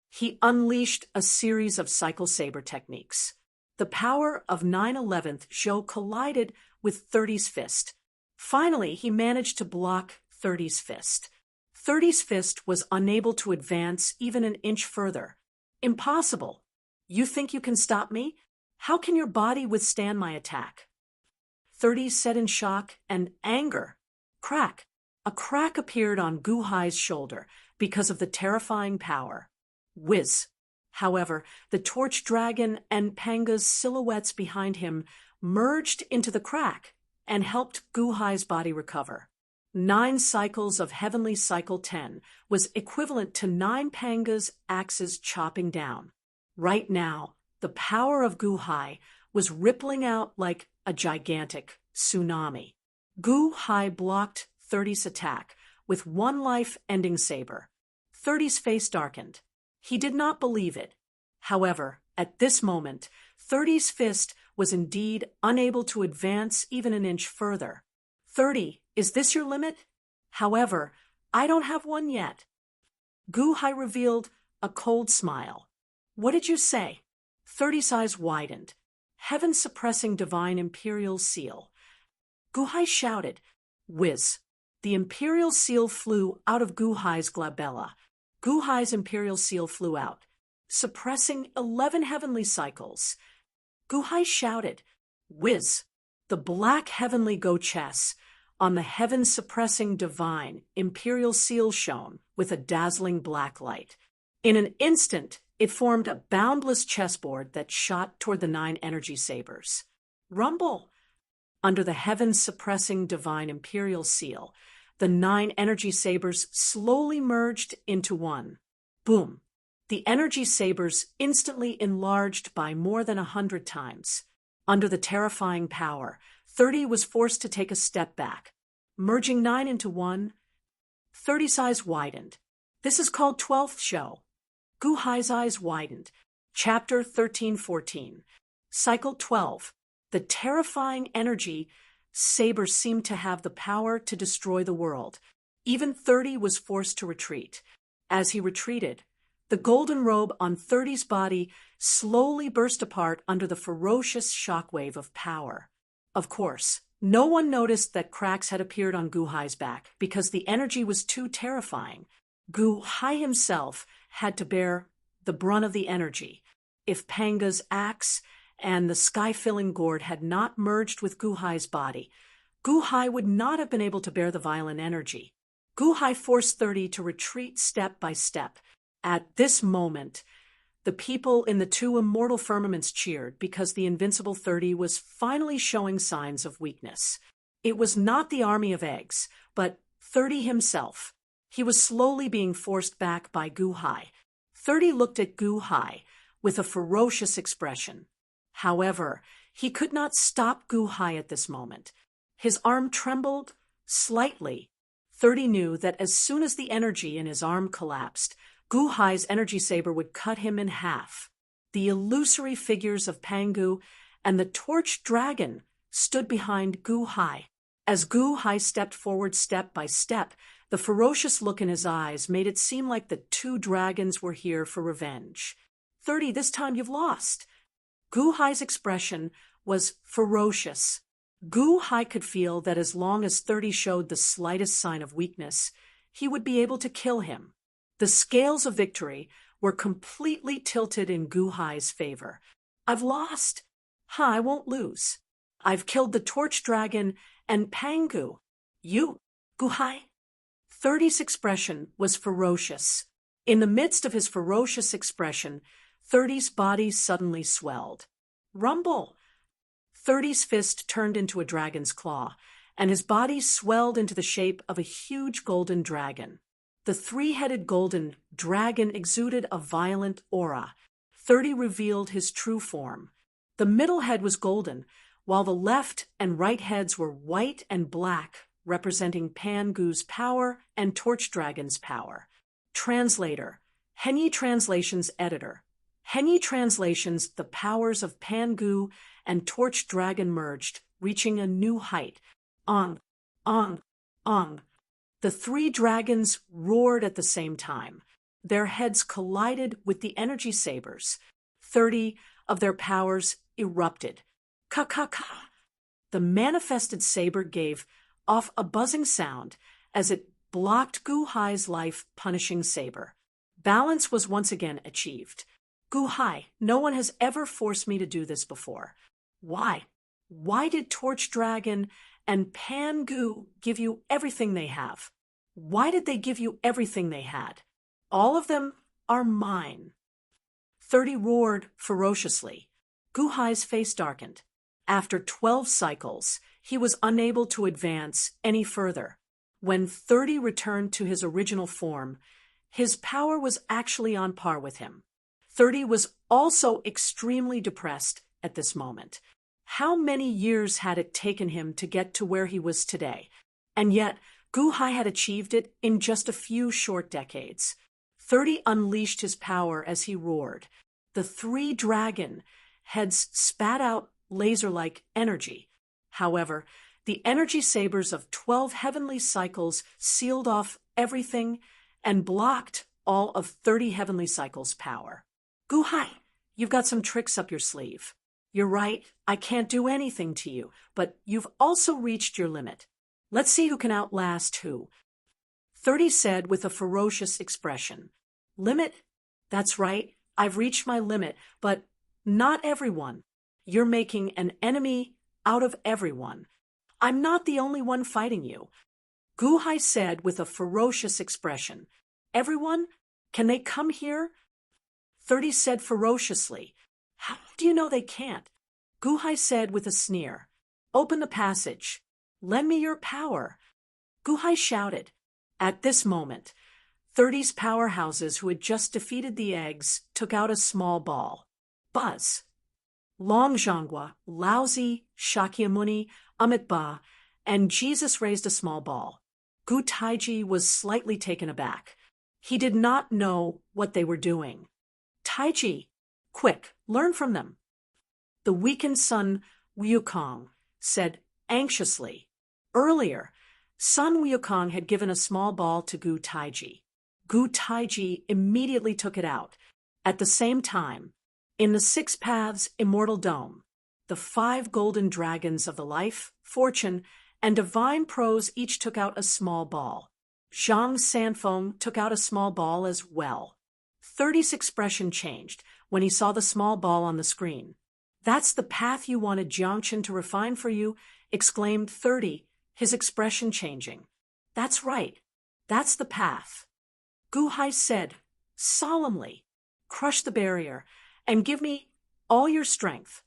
He unleashed a series of cycle saber techniques. The power of 9/11th show collided with 30's fist. Finally, he managed to block 30's fist. 30's fist was unable to advance even an inch further. Impossible. You think you can stop me? How can your body withstand my attack? 30 said in shock and anger. Crack. A crack appeared on Guhai's shoulder because of the terrifying power. Whiz. However, the Torch Dragon and Panga's silhouettes behind him merged into the crack and helped Gu-Hai's body recover. 9 cycles of Heavenly Cycle 10 was equivalent to 9 Panga's axes chopping down. Right now, the power of Gu-Hai was rippling out like a gigantic tsunami. Gu-Hai blocked 30's attack with one life-ending saber. 30's face darkened. He did not believe it. However, at this moment, 30's fist was indeed unable to advance even an inch further. 30, is this your limit? However, I don't have one yet. Gu-Hai revealed a cold smile. What did you say? 30's eyes widened. Heaven-suppressing divine imperial seal. Gu-Hai shouted. Whiz. The imperial seal flew out of Gu-Hai's glabella. Gu-Hai's imperial seal flew out, suppressing 11 heavenly cycles. Gu-Hai shouted. Whiz. The black heavenly go-chess on the heaven-suppressing divine imperial seal shone with a dazzling black light. In an instant, it formed a boundless chessboard that shot toward the 9 energy sabers. Rumble! Under the heaven-suppressing divine imperial seal, the 9 energy sabers slowly merged into one. Boom! The energy sabers instantly enlarged by more than 100 times. Under the terrifying power, 30 was forced to take a step back. Merging 9 into one, 30's eyes widened. This is called 12th show. Gu-Hai's eyes widened. Chapter 13-14. Cycle 12. The terrifying energy sabers seemed to have the power to destroy the world. Even 30 was forced to retreat. As he retreated, the golden robe on 30's body slowly burst apart under the ferocious shockwave of power. Of course, no one noticed that cracks had appeared on Gu-Hai's back because the energy was too terrifying. Gu-Hai himself had to bear the brunt of the energy. If Panga's axe and the sky-filling gourd had not merged with Gu-Hai's body, Gu-Hai would not have been able to bear the violent energy. Gu-Hai forced 30 to retreat step by step. At this moment, the people in the 2 immortal firmaments cheered because the invincible 30 was finally showing signs of weakness. It was not the army of eggs, but 30 himself. He was slowly being forced back by Gu-Hai. 30 looked at Gu-Hai with a ferocious expression. However, he could not stop Gu-Hai at this moment. His arm trembled slightly. 30 knew that as soon as the energy in his arm collapsed, Gu-Hai's energy saber would cut him in half. The illusory figures of Pangu and the torch dragon stood behind Gu-Hai. As Gu-Hai stepped forward step by step, the ferocious look in his eyes made it seem like the 2 dragons were here for revenge. 30, this time you've lost. Gu-Hai's expression was ferocious. Gu-Hai could feel that as long as 30 showed the slightest sign of weakness, he would be able to kill him. The scales of victory were completely tilted in Gu-Hai's favor. I've lost. I won't lose. I've killed the torch dragon and Pangu. You, Gu-Hai? 30's expression was ferocious. In the midst of his ferocious expression, 30's body suddenly swelled. Rumble! 30's fist turned into a dragon's claw, and his body swelled into the shape of a huge golden dragon. The 3-headed golden dragon exuded a violent aura. 30 revealed his true form. The middle head was golden, while the left and right heads were white and black, representing Pangu's power and Torch Dragon's power. Translator, Henyi Translations Editor. Henyi Translations, the powers of Pangu and Torch Dragon merged, reaching a new height. Ong, ong, ong. The 3 dragons roared at the same time. Their heads collided with the energy sabers. 30 of their powers erupted. Ka-ka-ka! The manifested saber gave off a buzzing sound as it blocked Gu-Hai's life-punishing saber. Balance was once again achieved. Gu-Hai, no one has ever forced me to do this before. Why? Why did Torch Dragon and Pangu give you everything they have? Why did they give you everything they had? All of them are mine. 30 roared ferociously. Gu-Hai's face darkened. After 12 cycles, he was unable to advance any further. When 30 returned to his original form, his power was actually on par with him. 30 was also extremely depressed at this moment. How many years had it taken him to get to where he was today? And yet, Gu-hai had achieved it in just a few short decades. 30 unleashed his power as he roared. The 3 dragon heads spat out laser-like energy. However, the energy sabers of 12 heavenly cycles sealed off everything and blocked all of 30 heavenly cycles' power. Gu-hai, you've got some tricks up your sleeve. You're right, I can't do anything to you, but you've also reached your limit. Let's see who can outlast who. 30 said with a ferocious expression. Limit? That's right, I've reached my limit, but not everyone. You're making an enemy out of everyone. I'm not the only one fighting you. Gu-hai said with a ferocious expression. Everyone? Can they come here? 30 said ferociously. How do you know they can't? Gu-hai said with a sneer. Open the passage. Lend me your power. Gu-hai shouted. At this moment, 30's powerhouses who had just defeated the eggs took out a small ball. Buzz. Long Zhangguo, Laozi, Shakyamuni, Amitabha, and Jesus raised a small ball. Gu Taiji was slightly taken aback. He did not know what they were doing. Taiji, quick, learn from them. The weakened son, Wukong, said anxiously. Earlier, Sun Wukong had given a small ball to Gu Taiji. Gu Taiji immediately took it out. At the same time, in the 6 Paths Immortal Dome, the 5 golden dragons of the life, fortune, and divine prose each took out a small ball. Zhang Sanfeng took out a small ball as well. 30's expression changed when he saw the small ball on the screen. That's the path you wanted Jiangchen to refine for you, exclaimed 30, his expression changing. That's right. That's the path. Gu-hai said, solemnly, crush the barrier and give me all your strength.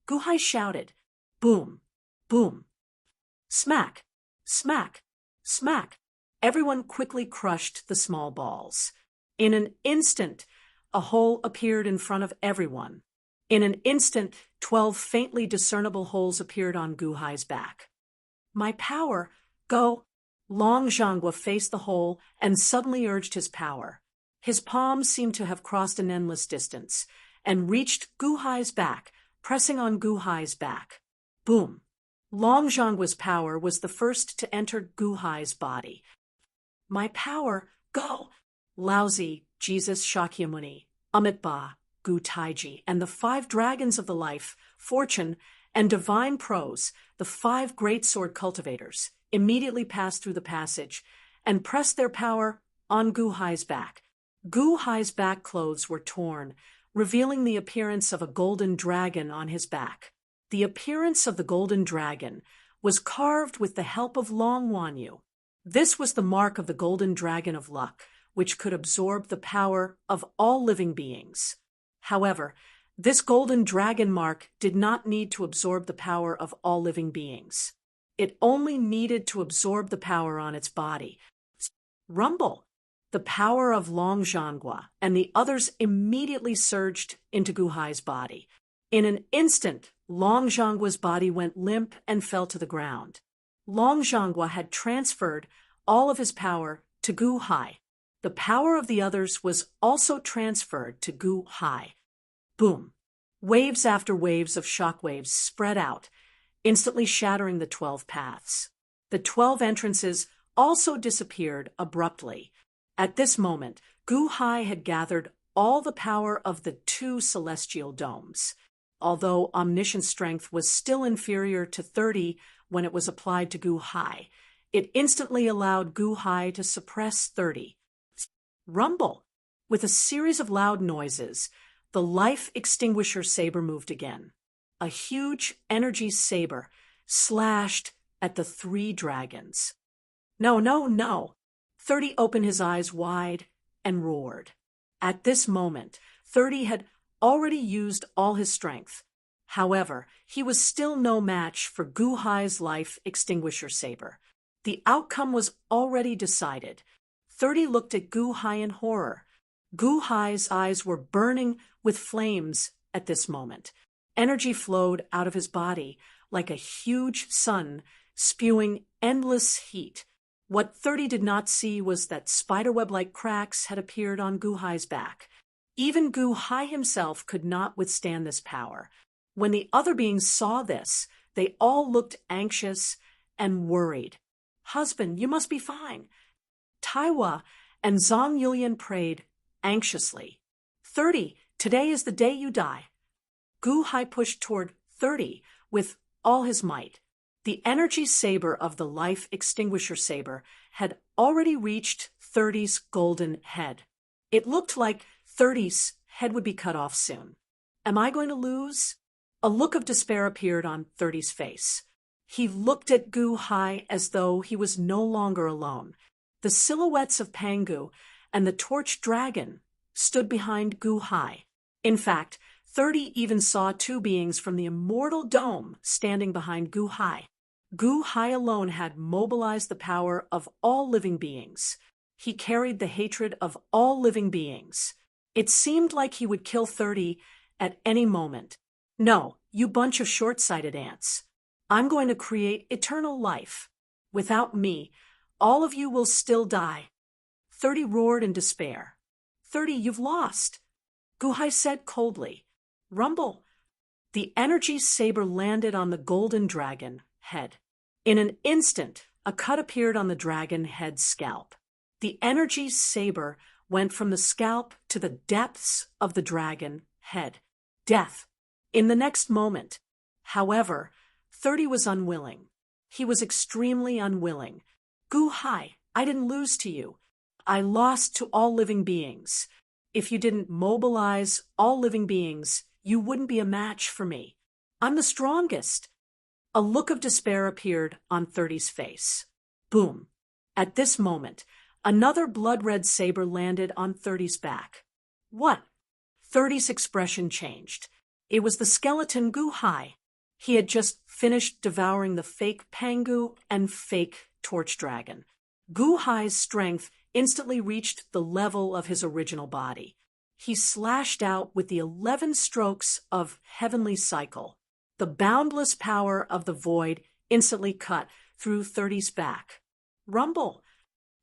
Gu-hai shouted, boom, boom. Smack, smack, smack. Everyone quickly crushed the small balls. In an instant, a hole appeared in front of everyone. In an instant, 12 faintly discernible holes appeared on Gu-hai's back. My power, go. Long Zhangguo faced the hole and suddenly urged his power. His palms seemed to have crossed an endless distance and reached Gu-hai's back, pressing on Gu-hai's back. Boom. Long Zhangguo's power was the first to enter Gu-hai's body. My power, go. Laozi, Jesus Shakyamuni, Amitabha, Gu Taiji, and the 5 dragons of the life, fortune, and divine prose, the 5 great sword cultivators, immediately passed through the passage and pressed their power on Gu-hai's back. Gu-hai's back clothes were torn, revealing the appearance of a golden dragon on his back. The appearance of the golden dragon was carved with the help of Long Wanyu. This was the mark of the golden dragon of luck, which could absorb the power of all living beings. However, this golden dragon mark did not need to absorb the power of all living beings. It only needed to absorb the power on its body. Rumble! The power of Long Zhangguo and the others immediately surged into Gu-hai's body. In an instant, Long Zhangguo's body went limp and fell to the ground. Long Zhangguo had transferred all of his power to Gu-hai. The power of the others was also transferred to Gu-hai. Boom! Waves after waves of shockwaves spread out, instantly shattering the 12 paths. The 12 entrances also disappeared abruptly. At this moment, Gu-hai had gathered all the power of the 2 celestial domes. Although omniscient strength was still inferior to 30 when it was applied to Gu-hai, it instantly allowed Gu-hai to suppress 30. Rumble! With a series of loud noises, the life extinguisher saber moved again. A huge energy saber slashed at the 3 dragons. No, no, no! 30 opened his eyes wide and roared. At this moment, 30 had already used all his strength. However, he was still no match for Gu Hai's life extinguisher saber. The outcome was already decided. 30 looked at Gu Hai in horror. Gu Hai's eyes were burning with flames at this moment. Energy flowed out of his body like a huge sun, spewing endless heat. What 30 did not see was that spiderweb-like cracks had appeared on Gu Hai's back. Even Gu Hai himself could not withstand this power. When the other beings saw this, they all looked anxious and worried. "Husband, you must be fine." Taiwa and Zhang Yulian prayed anxiously. 30, today is the day you die. Gu Hai pushed toward 30 with all his might. The energy saber of the life extinguisher saber had already reached 30's golden head. It looked like 30's head would be cut off soon. Am I going to lose? A look of despair appeared on 30's face. He looked at Gu Hai as though he was no longer alone. The silhouettes of Pangu and the torch dragon stood behind Gu Hai. In fact, 30 even saw two beings from the Immortal Dome standing behind Gu Hai. Gu Hai alone had mobilized the power of all living beings. He carried the hatred of all living beings. It seemed like he would kill 30 at any moment. "No, you bunch of short-sighted ants. I'm going to create eternal life. Without me, all of you will still die." 30 roared in despair. 30, you've lost. Gu Hai said coldly. "Rumble." The energy saber landed on the golden dragon head. In an instant, a cut appeared on the dragon head's scalp. The energy saber went from the scalp to the depths of the dragon head. Death. In the next moment. However, 30 was unwilling. He was extremely unwilling. "Gu Hai, I didn't lose to you. I lost to all living beings. If you didn't mobilize all living beings, you wouldn't be a match for me. I'm the strongest." A look of despair appeared on 30's face. Boom. At this moment, another blood-red saber landed on 30's back. What? 30's expression changed. It was the skeleton Gu Hai. He had just finished devouring the fake Pangu and fake torch dragon. Gu Hai's strength instantly reached the level of his original body. He slashed out with the 11 strokes of heavenly cycle. The boundless power of the void instantly cut through 30's back. Rumble!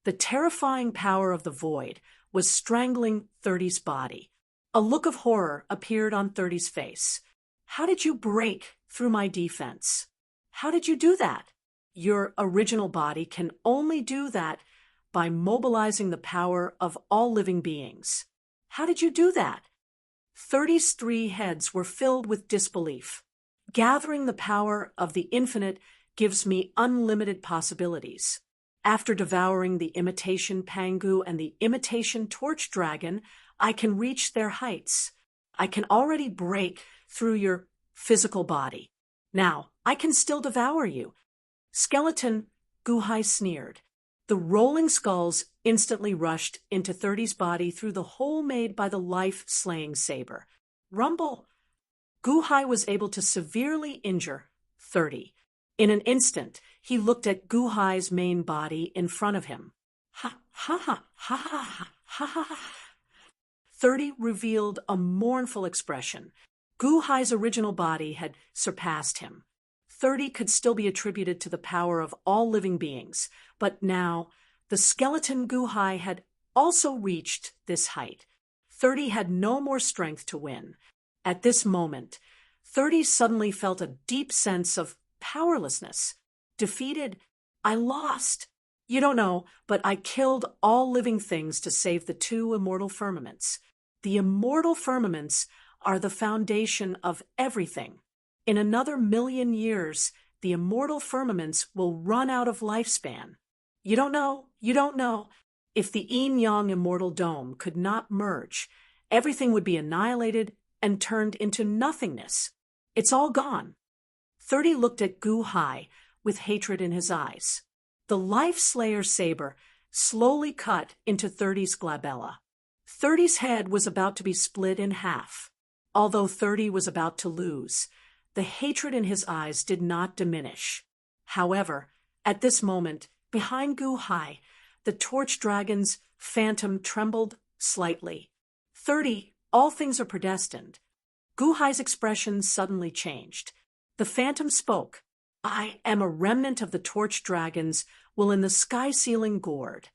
The terrifying power of the void was strangling 30's body. A look of horror appeared on 30's face. "How did you break through my defense? How did you do that?" Your original body can only do that by mobilizing the power of all living beings. How did you do that? 30's 3 heads were filled with disbelief. Gathering the power of the infinite gives me unlimited possibilities. After devouring the imitation Pangu and the imitation torch dragon, I can reach their heights. I can already break through your physical body. Now, I can still devour you. Skeleton, Gu Hai sneered. The rolling skulls instantly rushed into 30's body through the hole made by the life-slaying saber. Rumble! Gu Hai was able to severely injure 30. In an instant, he looked at Gu Hai's main body in front of him. Ha ha ha ha ha ha ha ha. 30 revealed a mournful expression. Gu Hai's original body had surpassed him. 30 could still be attributed to the power of all living beings, but now the skeleton Gu Hai had also reached this height. 30 had no more strength to win. At this moment, 30 suddenly felt a deep sense of powerlessness. Defeated, I lost. You don't know, but I killed all living things to save the 2 immortal firmaments. The immortal firmaments are the foundation of everything. In another 1,000,000 years, the immortal firmaments will run out of lifespan. You don't know. If the yin-yang immortal dome could not merge, everything would be annihilated and turned into nothingness. It's all gone. 30 looked at Gu Hai with hatred in his eyes. The Life Slayer saber slowly cut into 30's glabella. 30's head was about to be split in half. Although 30 was about to lose, The hatred in his eyes did not diminish. However, at this moment, behind Gu Hai, the torch dragon's phantom trembled slightly. 30. All things are predestined. Gu Hai's expression suddenly changed. The phantom spoke. I am a remnant of the torch dragons will in the sky-ceiling gourd.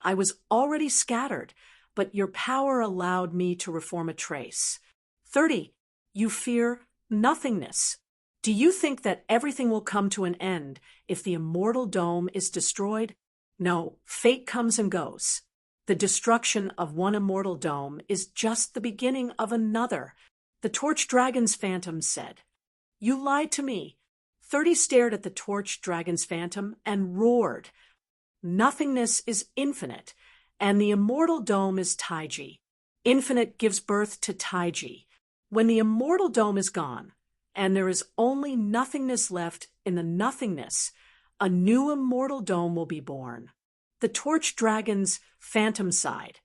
I was already scattered, but your power allowed me to reform a trace. 30. You fear nothingness. Do you think that everything will come to an end if the immortal dome is destroyed? No, fate comes and goes. The destruction of one immortal dome is just the beginning of another. The torch dragon's phantom said. You lied to me. 30 stared at the torch dragon's phantom and roared. Nothingness is infinite, and the immortal dome is Taiji. Infinite gives birth to Taiji. When the immortal dome is gone, and there is only nothingness left in the nothingness, a new immortal dome will be born. The torch dragon's phantom sighed.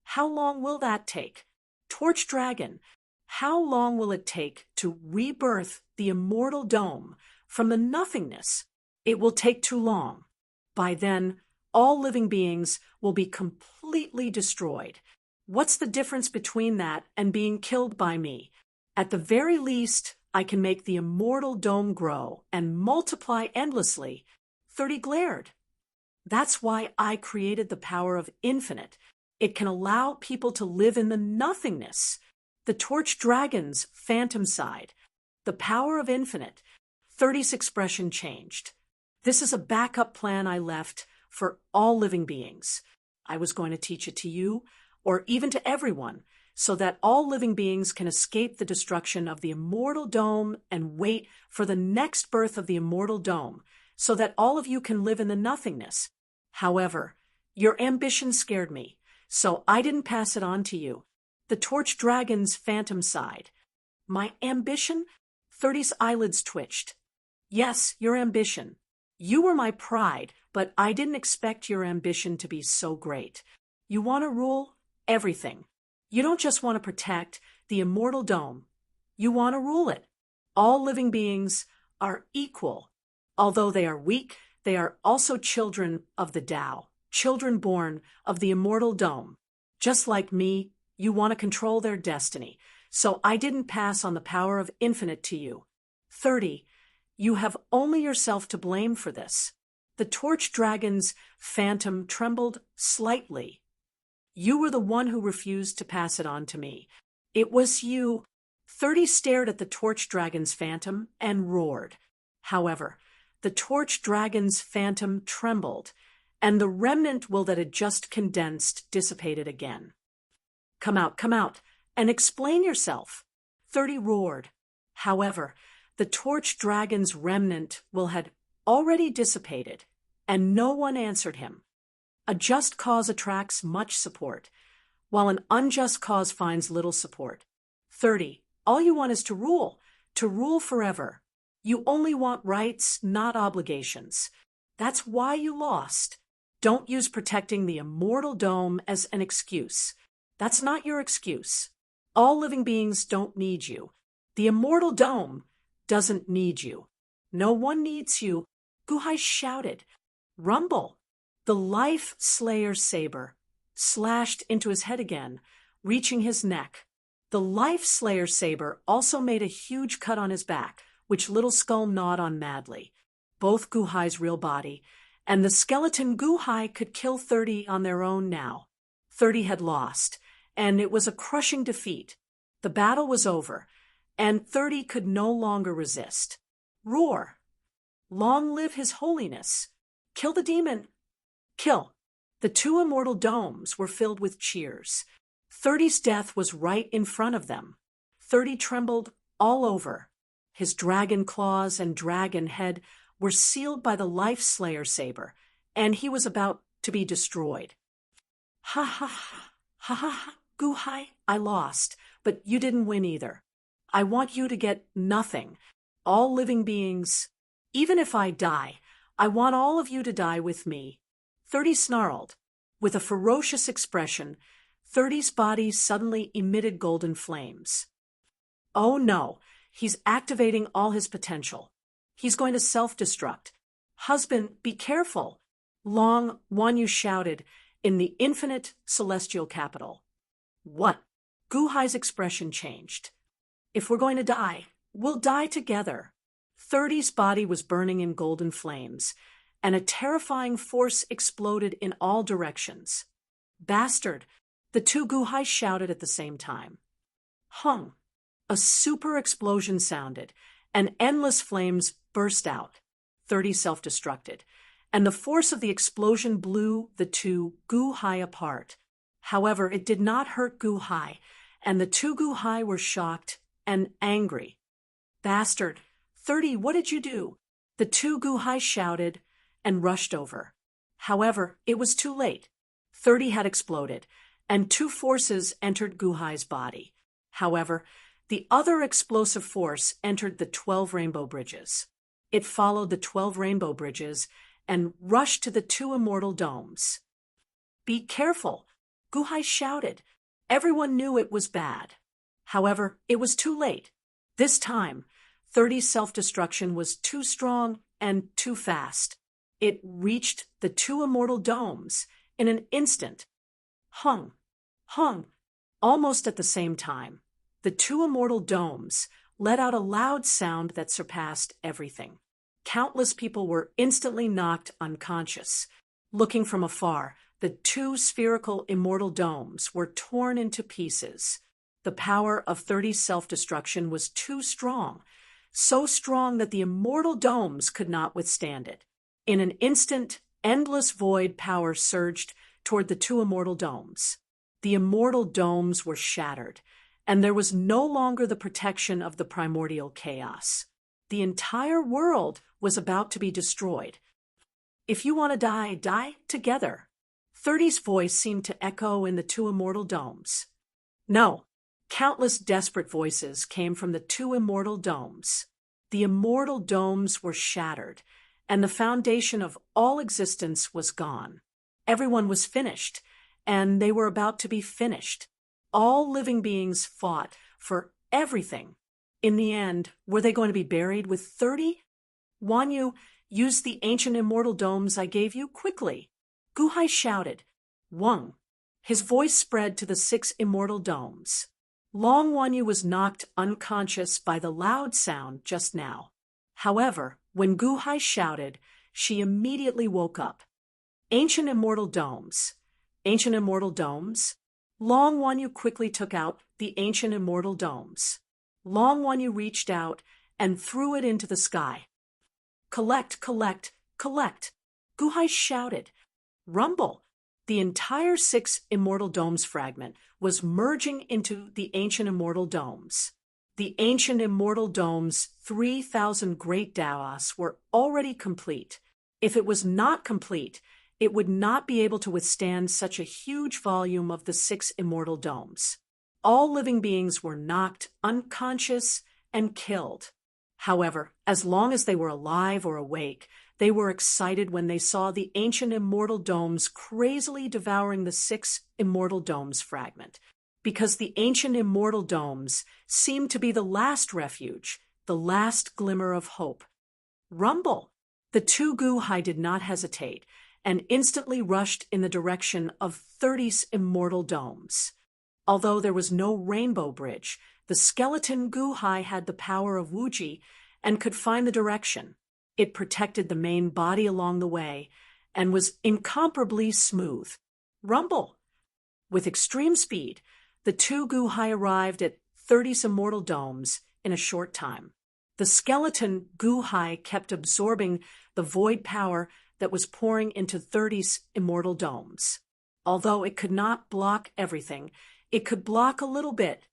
How long will that take? Torch dragon, how long will it take to rebirth the immortal dome from the nothingness? It will take too long. By then, all living beings will be completely destroyed. What's the difference between that and being killed by me? At the very least, I can make the immortal dome grow and multiply endlessly. 30 glared. That's why I created the power of infinite. It can allow people to live in the nothingness. The torch dragon's phantom sighed. The power of infinite. 30's expression changed. This is a backup plan I left for all living beings. I was going to teach it to you, or even to everyone, so that all living beings can escape the destruction of the immortal dome and wait for the next birth of the immortal dome, so that all of you can live in the nothingness. However, your ambition scared me, so I didn't pass it on to you. The torch dragon's phantom sighed. My ambition? 30's eyelids twitched. Yes, your ambition. You were my pride, but I didn't expect your ambition to be so great. You want to rule everything. You don't just want to protect the immortal dome. You want to rule it. All living beings are equal. Although they are weak, they are also children of the Tao, children born of the immortal dome. Just like me, you want to control their destiny, so I didn't pass on the power of infinite to you. 30. You have only yourself to blame for this. The torch dragon's phantom trembled slightly. You were the one who refused to pass it on to me. It was you. 30 stared at the torch dragon's phantom and roared. However, the torch dragon's phantom trembled, and the remnant will that had just condensed dissipated again. Come out, and explain yourself. 30 roared. However, the torch dragon's remnant will had already dissipated, and no one answered him. A just cause attracts much support, while an unjust cause finds little support. 30. All you want is to rule forever. You only want rights, not obligations. That's why you lost. Don't use protecting the immortal dome as an excuse. That's not your excuse. All living beings don't need you. The immortal dome doesn't need you. No one needs you. Gu Hai shouted. Rumble. The life slayer's saber slashed into his head again, reaching his neck. The life slayer's saber also made a huge cut on his back, which Little Skull gnawed on madly. Both Gu Hai's real body and the skeleton Gu Hai could kill 30 on their own now. 30 had lost, and it was a crushing defeat. The battle was over, and 30 could no longer resist. Roar! Long live His Holiness! Kill the demon! Kill! The two immortal domes were filled with cheers. 30's death was right in front of them. 30 trembled all over. His dragon claws and dragon head were sealed by the Life Slayer saber, and he was about to be destroyed. Ha ha ha, ha ha ha, Gu Hai, I lost, but you didn't win either. I want you to get nothing. All living beings, even if I die, I want all of you to die with me. 30 snarled. With a ferocious expression, 30's body suddenly emitted golden flames. Oh no, He's activating all his potential. He's going to self-destruct. Husband, be careful. Long Wanyu shouted in the infinite celestial capital. What? Gu Hai's expression changed. If we're going to die, we'll die together. 30's body was burning in golden flames, and a terrifying force exploded in all directions. Bastard! The two Gu Hai shouted at the same time. Hung! A super explosion sounded, and endless flames burst out. 30 self-destructed, and the force of the explosion blew the two Gu Hai apart. However, it did not hurt Gu Hai, and the two Gu Hai were shocked and angry. Bastard! 30, what did you do? The two Gu Hai shouted and rushed over. However, it was too late. 30 had exploded, and two forces entered Gu Hai's body. However, the other explosive force entered the 12 rainbow bridges. It followed the 12 rainbow bridges and rushed to the two immortal domes. Be careful! Gu Hai shouted. Everyone knew it was bad. However, it was too late. This time, 30's self-destruction was too strong and too fast. It reached the two immortal domes in an instant. Hung! Almost at the same time, the two immortal domes let out a loud sound that surpassed everything. Countless people were instantly knocked unconscious. Looking from afar, the two spherical immortal domes were torn into pieces. The power of 30's self-destruction was too strong, so strong that the immortal domes could not withstand it. In an instant, endless void power surged toward the two immortal domes. The immortal domes were shattered, and there was no longer the protection of the primordial chaos. The entire world was about to be destroyed. If you want to die, die together. 30's voice seemed to echo in the two immortal domes. No. Countless desperate voices came from the two immortal domes. The immortal domes were shattered, and the foundation of all existence was gone. Everyone was finished, and they were about to be finished. All living beings fought for everything. In the end, were they going to be buried with 30? Wanyu, use the ancient immortal domes I gave you quickly. Gu Hai shouted. Wang. His voice spread to the 6 immortal domes. Long Wanyu was knocked unconscious by the loud sound just now. However, when Gu Hai shouted, she immediately woke up. Ancient immortal domes. Ancient immortal domes. Long Wanyu quickly took out the ancient immortal domes. Long Wanyu reached out and threw it into the sky. Collect, collect, collect. Gu Hai shouted. Rumble. The entire 6 immortal domes fragment was merging into the ancient immortal domes. The ancient immortal domes' 3,000 great Daos were already complete. If it was not complete, it would not be able to withstand such a huge volume of the 6 immortal domes. All living beings were knocked unconscious and killed. However, as long as they were alive or awake, they were excited when they saw the ancient immortal domes crazily devouring the 6 immortal domes fragment, because the ancient immortal domes seemed to be the last refuge, the last glimmer of hope. Rumble! The two Gu Hai did not hesitate, and instantly rushed in the direction of 30's immortal domes. Although there was no rainbow bridge, the skeleton Gu Hai had the power of Wuji and could find the direction. It protected the main body along the way and was incomparably smooth. Rumble! With extreme speed, the two Gu Hai arrived at 30's immortal domes in a short time. The skeleton Gu Hai kept absorbing the void power that was pouring into 30's immortal domes. Although it could not block everything, it could block a little bit.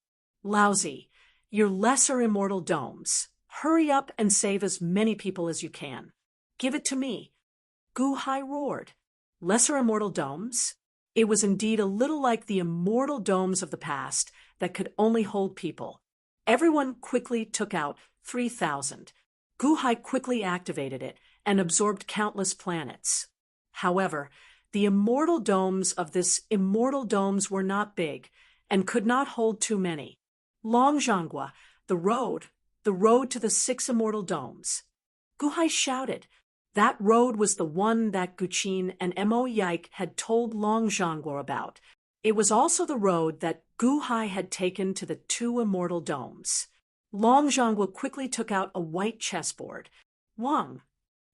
Lousy, your lesser immortal domes. Hurry up and save as many people as you can. Give it to me. Gu Hai roared. Lesser immortal domes? It was indeed a little like the immortal domes of the past that could only hold people. Everyone quickly took out 3,000. Gu Hai quickly activated it and absorbed countless planets. However, the immortal domes of this immortal domes were not big and could not hold too many. Long Zhanghua, the road, the road to the 6 immortal domes. Gu Hai shouted. That road was the one that Guqin and Mo Yike had told Long Zhangguo about. It was also the road that Gu Hai had taken to the 2 immortal domes. Long Zhangguo quickly took out a white chessboard. Wang.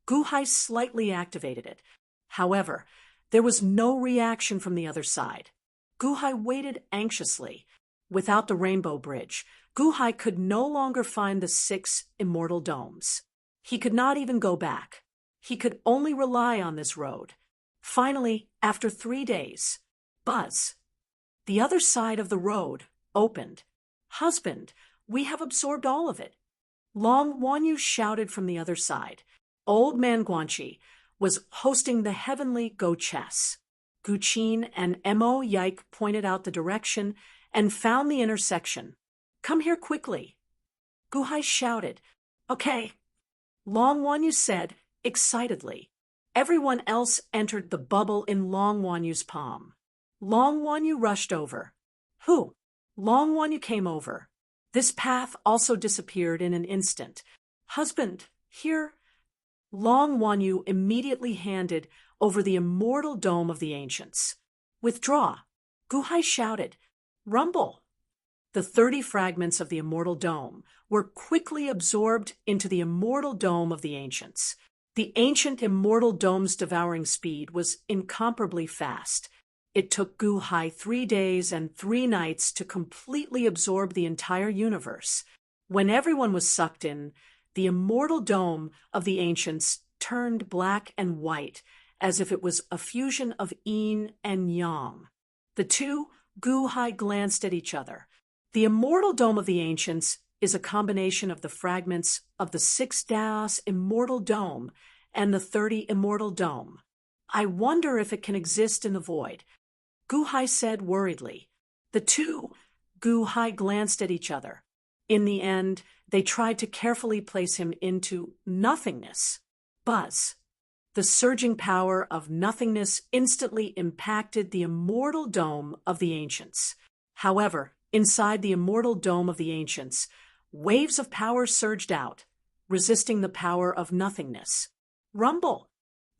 Gu Hai slightly activated it. However, there was no reaction from the other side. Gu Hai waited anxiously. Without the Rainbow Bridge, Gu Hai could no longer find the 6 immortal domes. He could not even go back. He could only rely on this road. Finally, after 3 days, buzz. The other side of the road opened. Husband, we have absorbed all of it. Long Wanyu shouted from the other side. Old Man Guanxi was hosting the heavenly Go Chess. Guqin and Mo Yike pointed out the direction and found the intersection. Come here quickly. Gu Hai shouted. Okay. Long Wanyu said, excitedly. Everyone else entered the bubble in Long Wanyu's palm. Long Wanyu rushed over. Who? Long Wanyu came over. This path also disappeared in an instant. Husband, here. Long Wanyu immediately handed over the immortal dome of the ancients. Withdraw. Gu Hai shouted. Rumble. The 30 fragments of the immortal dome were quickly absorbed into the immortal dome of the ancients. The ancient immortal dome's devouring speed was incomparably fast. It took Gu Hai 3 days and 3 nights to completely absorb the entire universe. When everyone was sucked in, the immortal dome of the ancients turned black and white, as if it was a fusion of yin and yang. The 2, Gu Hai glanced at each other. The immortal dome of the ancients is a combination of the fragments of the 6 Daos immortal dome and the 30 immortal dome. I wonder if it can exist in the void. Gu Hai said worriedly. The 2, Gu Hai glanced at each other. In the end, they tried to carefully place him into nothingness. Buzz. The surging power of nothingness instantly impacted the immortal dome of the ancients. However, inside the immortal dome of the ancients, waves of power surged out, resisting the power of nothingness. Rumble.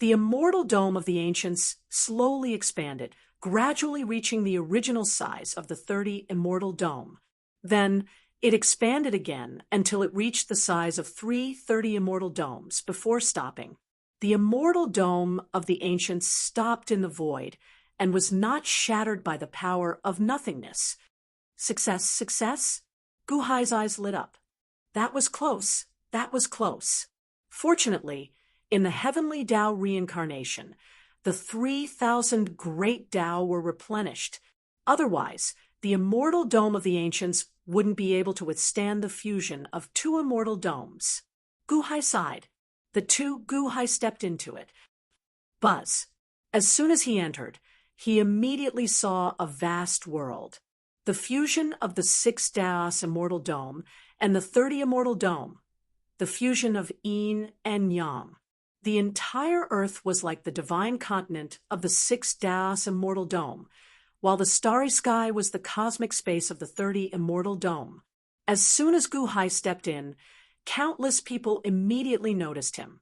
The immortal dome of the ancients slowly expanded, gradually reaching the original size of the 30 immortal dome. Then, it expanded again until it reached the size of 3 30 immortal domes before stopping. The immortal dome of the ancients stopped in the void and was not shattered by the power of nothingness. Success, success? Gu Hai's eyes lit up. That was close. That was close. Fortunately, in the heavenly Tao reincarnation, the 3,000 great Tao were replenished. Otherwise, the immortal dome of the ancients wouldn't be able to withstand the fusion of 2 immortal domes. Gu Hai sighed. The 2 Gu Hai stepped into it. Buzz. As soon as he entered, he immediately saw a vast world. The fusion of the 6 Daos immortal dome and the 30 immortal dome. The fusion of yin and yang. The entire earth was like the divine continent of the 6 Daos immortal dome, while the starry sky was the cosmic space of the 30 immortal dome. As soon as Gu Hai stepped in, countless people immediately noticed him.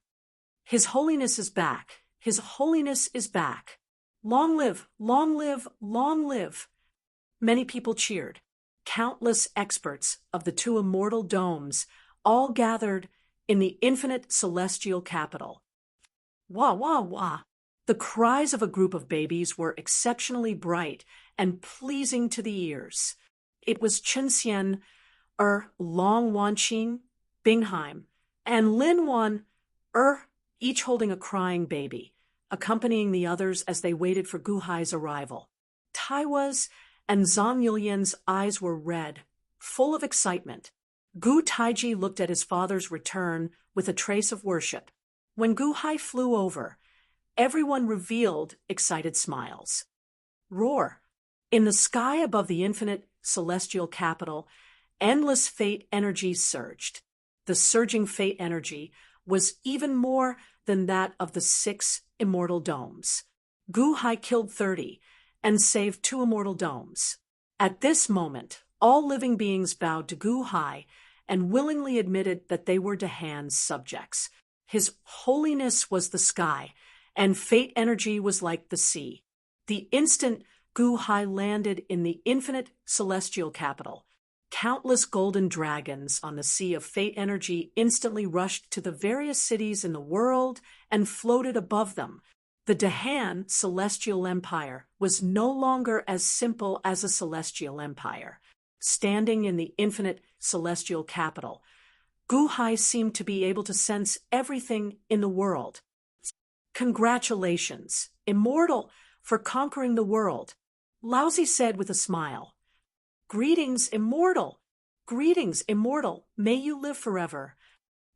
His Holiness is back. His Holiness is back. Long live, long live, long live. Many people cheered. Countless experts of the 2 immortal domes all gathered in the infinite celestial capital. Wah, wah, wah. The cries of a group of babies were exceptionally bright and pleasing to the ears. It was Chen Xian, Long Wanqing, Bingheim, and Lin Wan, each holding a crying baby, accompanying the others as they waited for Gu Hai's arrival. Taiwa's and Zhang Yulian's eyes were red, full of excitement. Gu Taiji looked at his father's return with a trace of worship. When Gu Hai flew over, everyone revealed excited smiles. Roar. In the sky above the infinite celestial capital, endless fate energy surged. The surging fate energy was even more than that of the 6 immortal domes. Gu Hai killed 30 and saved 2 immortal domes. At this moment, all living beings bowed to Gu Hai and willingly admitted that they were Dahan's subjects. His holiness was the sky, and fate energy was like the sea. The instant Gu Hai landed in the infinite celestial capital, countless golden dragons on the sea of fate energy instantly rushed to the various cities in the world and floated above them. The Dahan celestial empire was no longer as simple as a celestial empire. Standing in the infinite celestial capital, Gu Hai seemed to be able to sense everything in the world. "Congratulations, Immortal, for conquering the world," Laozi said with a smile. "Greetings, Immortal. Greetings, Immortal. May you live forever.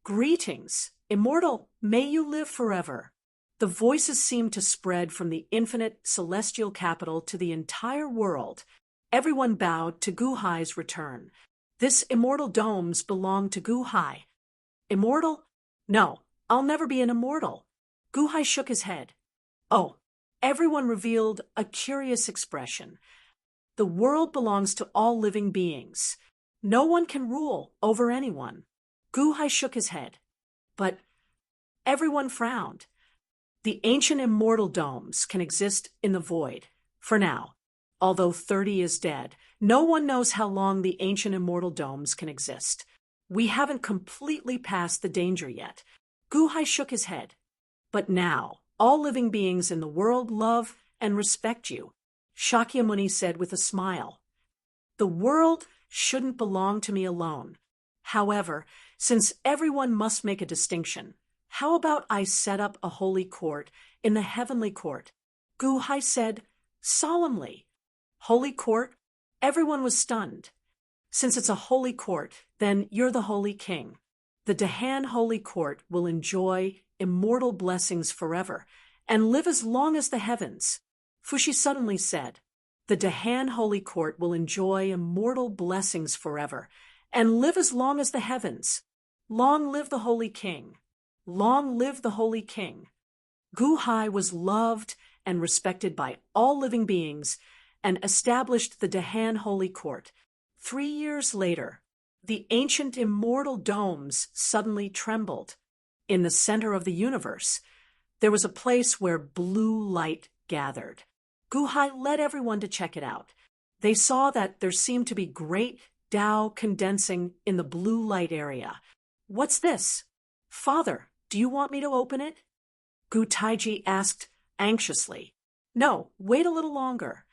Greetings, Immortal. May you live forever." The voices seemed to spread from the infinite celestial capital to the entire world. Everyone bowed to Gu Hai's return. This immortal domes belong to Gu Hai. "Immortal? No, I'll never be an immortal." Gu Hai shook his head. "Oh." Everyone revealed a curious expression. "The world belongs to all living beings. No one can rule over anyone." Gu Hai shook his head. "But..." Everyone frowned. "The ancient immortal domes can exist in the void, for now. Although 30 is dead, no one knows how long the ancient immortal domes can exist. We haven't completely passed the danger yet." Gu Hai shook his head. "But now, all living beings in the world love and respect you," Shakyamuni said with a smile. "The world shouldn't belong to me alone. However, since everyone must make a distinction, how about I set up a holy court in the heavenly court?" Gu Hai said solemnly. "Holy court?" Everyone was stunned. "Since it's a holy court, then you're the holy king. The Dahan holy court will enjoy immortal blessings forever and live as long as the heavens." Fushi suddenly said, "The Dahan holy court will enjoy immortal blessings forever and live as long as the heavens. Long live the holy king. Long live the holy king." Gu Hai was loved and respected by all living beings and established the Dahan holy court. 3 years later, the ancient immortal domes suddenly trembled. In the center of the universe, there was a place where blue light gathered. Gu Hai led everyone to check it out. They saw that there seemed to be great Tao condensing in the blue light area. "What's this?" "Father, do you want me to open it?" Gu Taiji asked anxiously. "No, wait a little longer."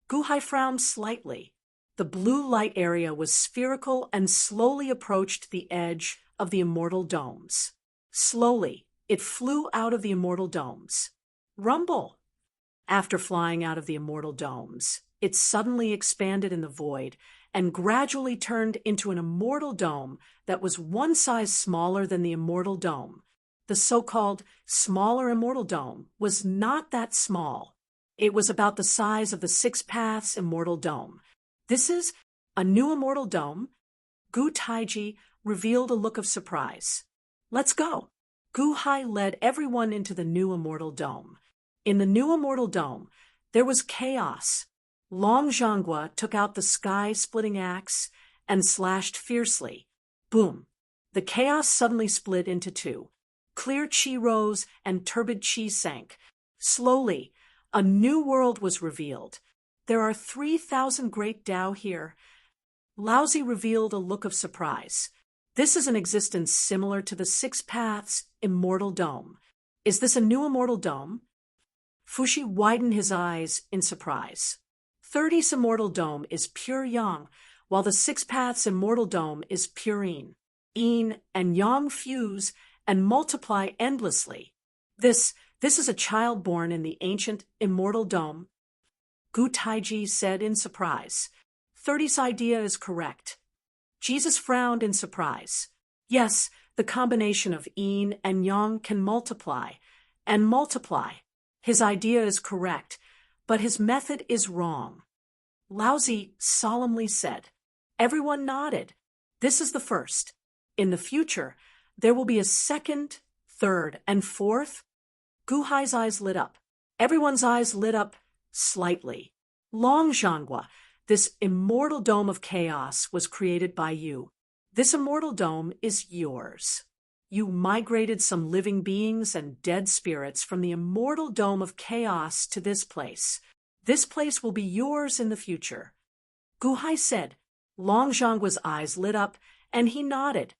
Gu Hai frowned slightly. The blue light area was spherical and slowly approached the edge of the immortal domes. Slowly, it flew out of the immortal domes. Rumble! After flying out of the immortal domes, it suddenly expanded in the void and gradually turned into an immortal dome that was one size smaller than the immortal dome. The so-called smaller immortal dome was not that small. It was about the size of the Six Paths immortal dome. "This is a new immortal dome?" Gu Taiji revealed a look of surprise. "Let's go." Gu Hai led everyone into the new immortal dome. In the new immortal dome, there was chaos. Long Zhanghua took out the sky-splitting axe and slashed fiercely. Boom! The chaos suddenly split into two. Clear chi rose and turbid chi sank. Slowly, a new world was revealed. "There are 3,000 great Tao here." Laozi revealed a look of surprise. "This is an existence similar to the Six Paths immortal dome. Is this a new immortal dome?" Fushi widened his eyes in surprise. 30's immortal dome is pure yang, while the Six Paths immortal dome is pure yin. Yin and yang fuse and multiply endlessly. This is a child born in the ancient immortal dome." Gu Taiji said in surprise. 30's idea is correct. Jesus frowned in surprise. "Yes, the combination of yin and yang can multiply and multiply. His idea is correct, but his method is wrong." Laozi solemnly said. Everyone nodded. "This is the first. In the future, there will be a second, third, and fourth." Gu Hai's eyes lit up. Everyone's eyes lit up slightly. "Long Zhanghua, this immortal dome of chaos was created by you. This immortal dome is yours. You migrated some living beings and dead spirits from the immortal dome of chaos to this place. This place will be yours in the future. Gu Hai said. Long Zhangguo's eyes lit up, and he nodded,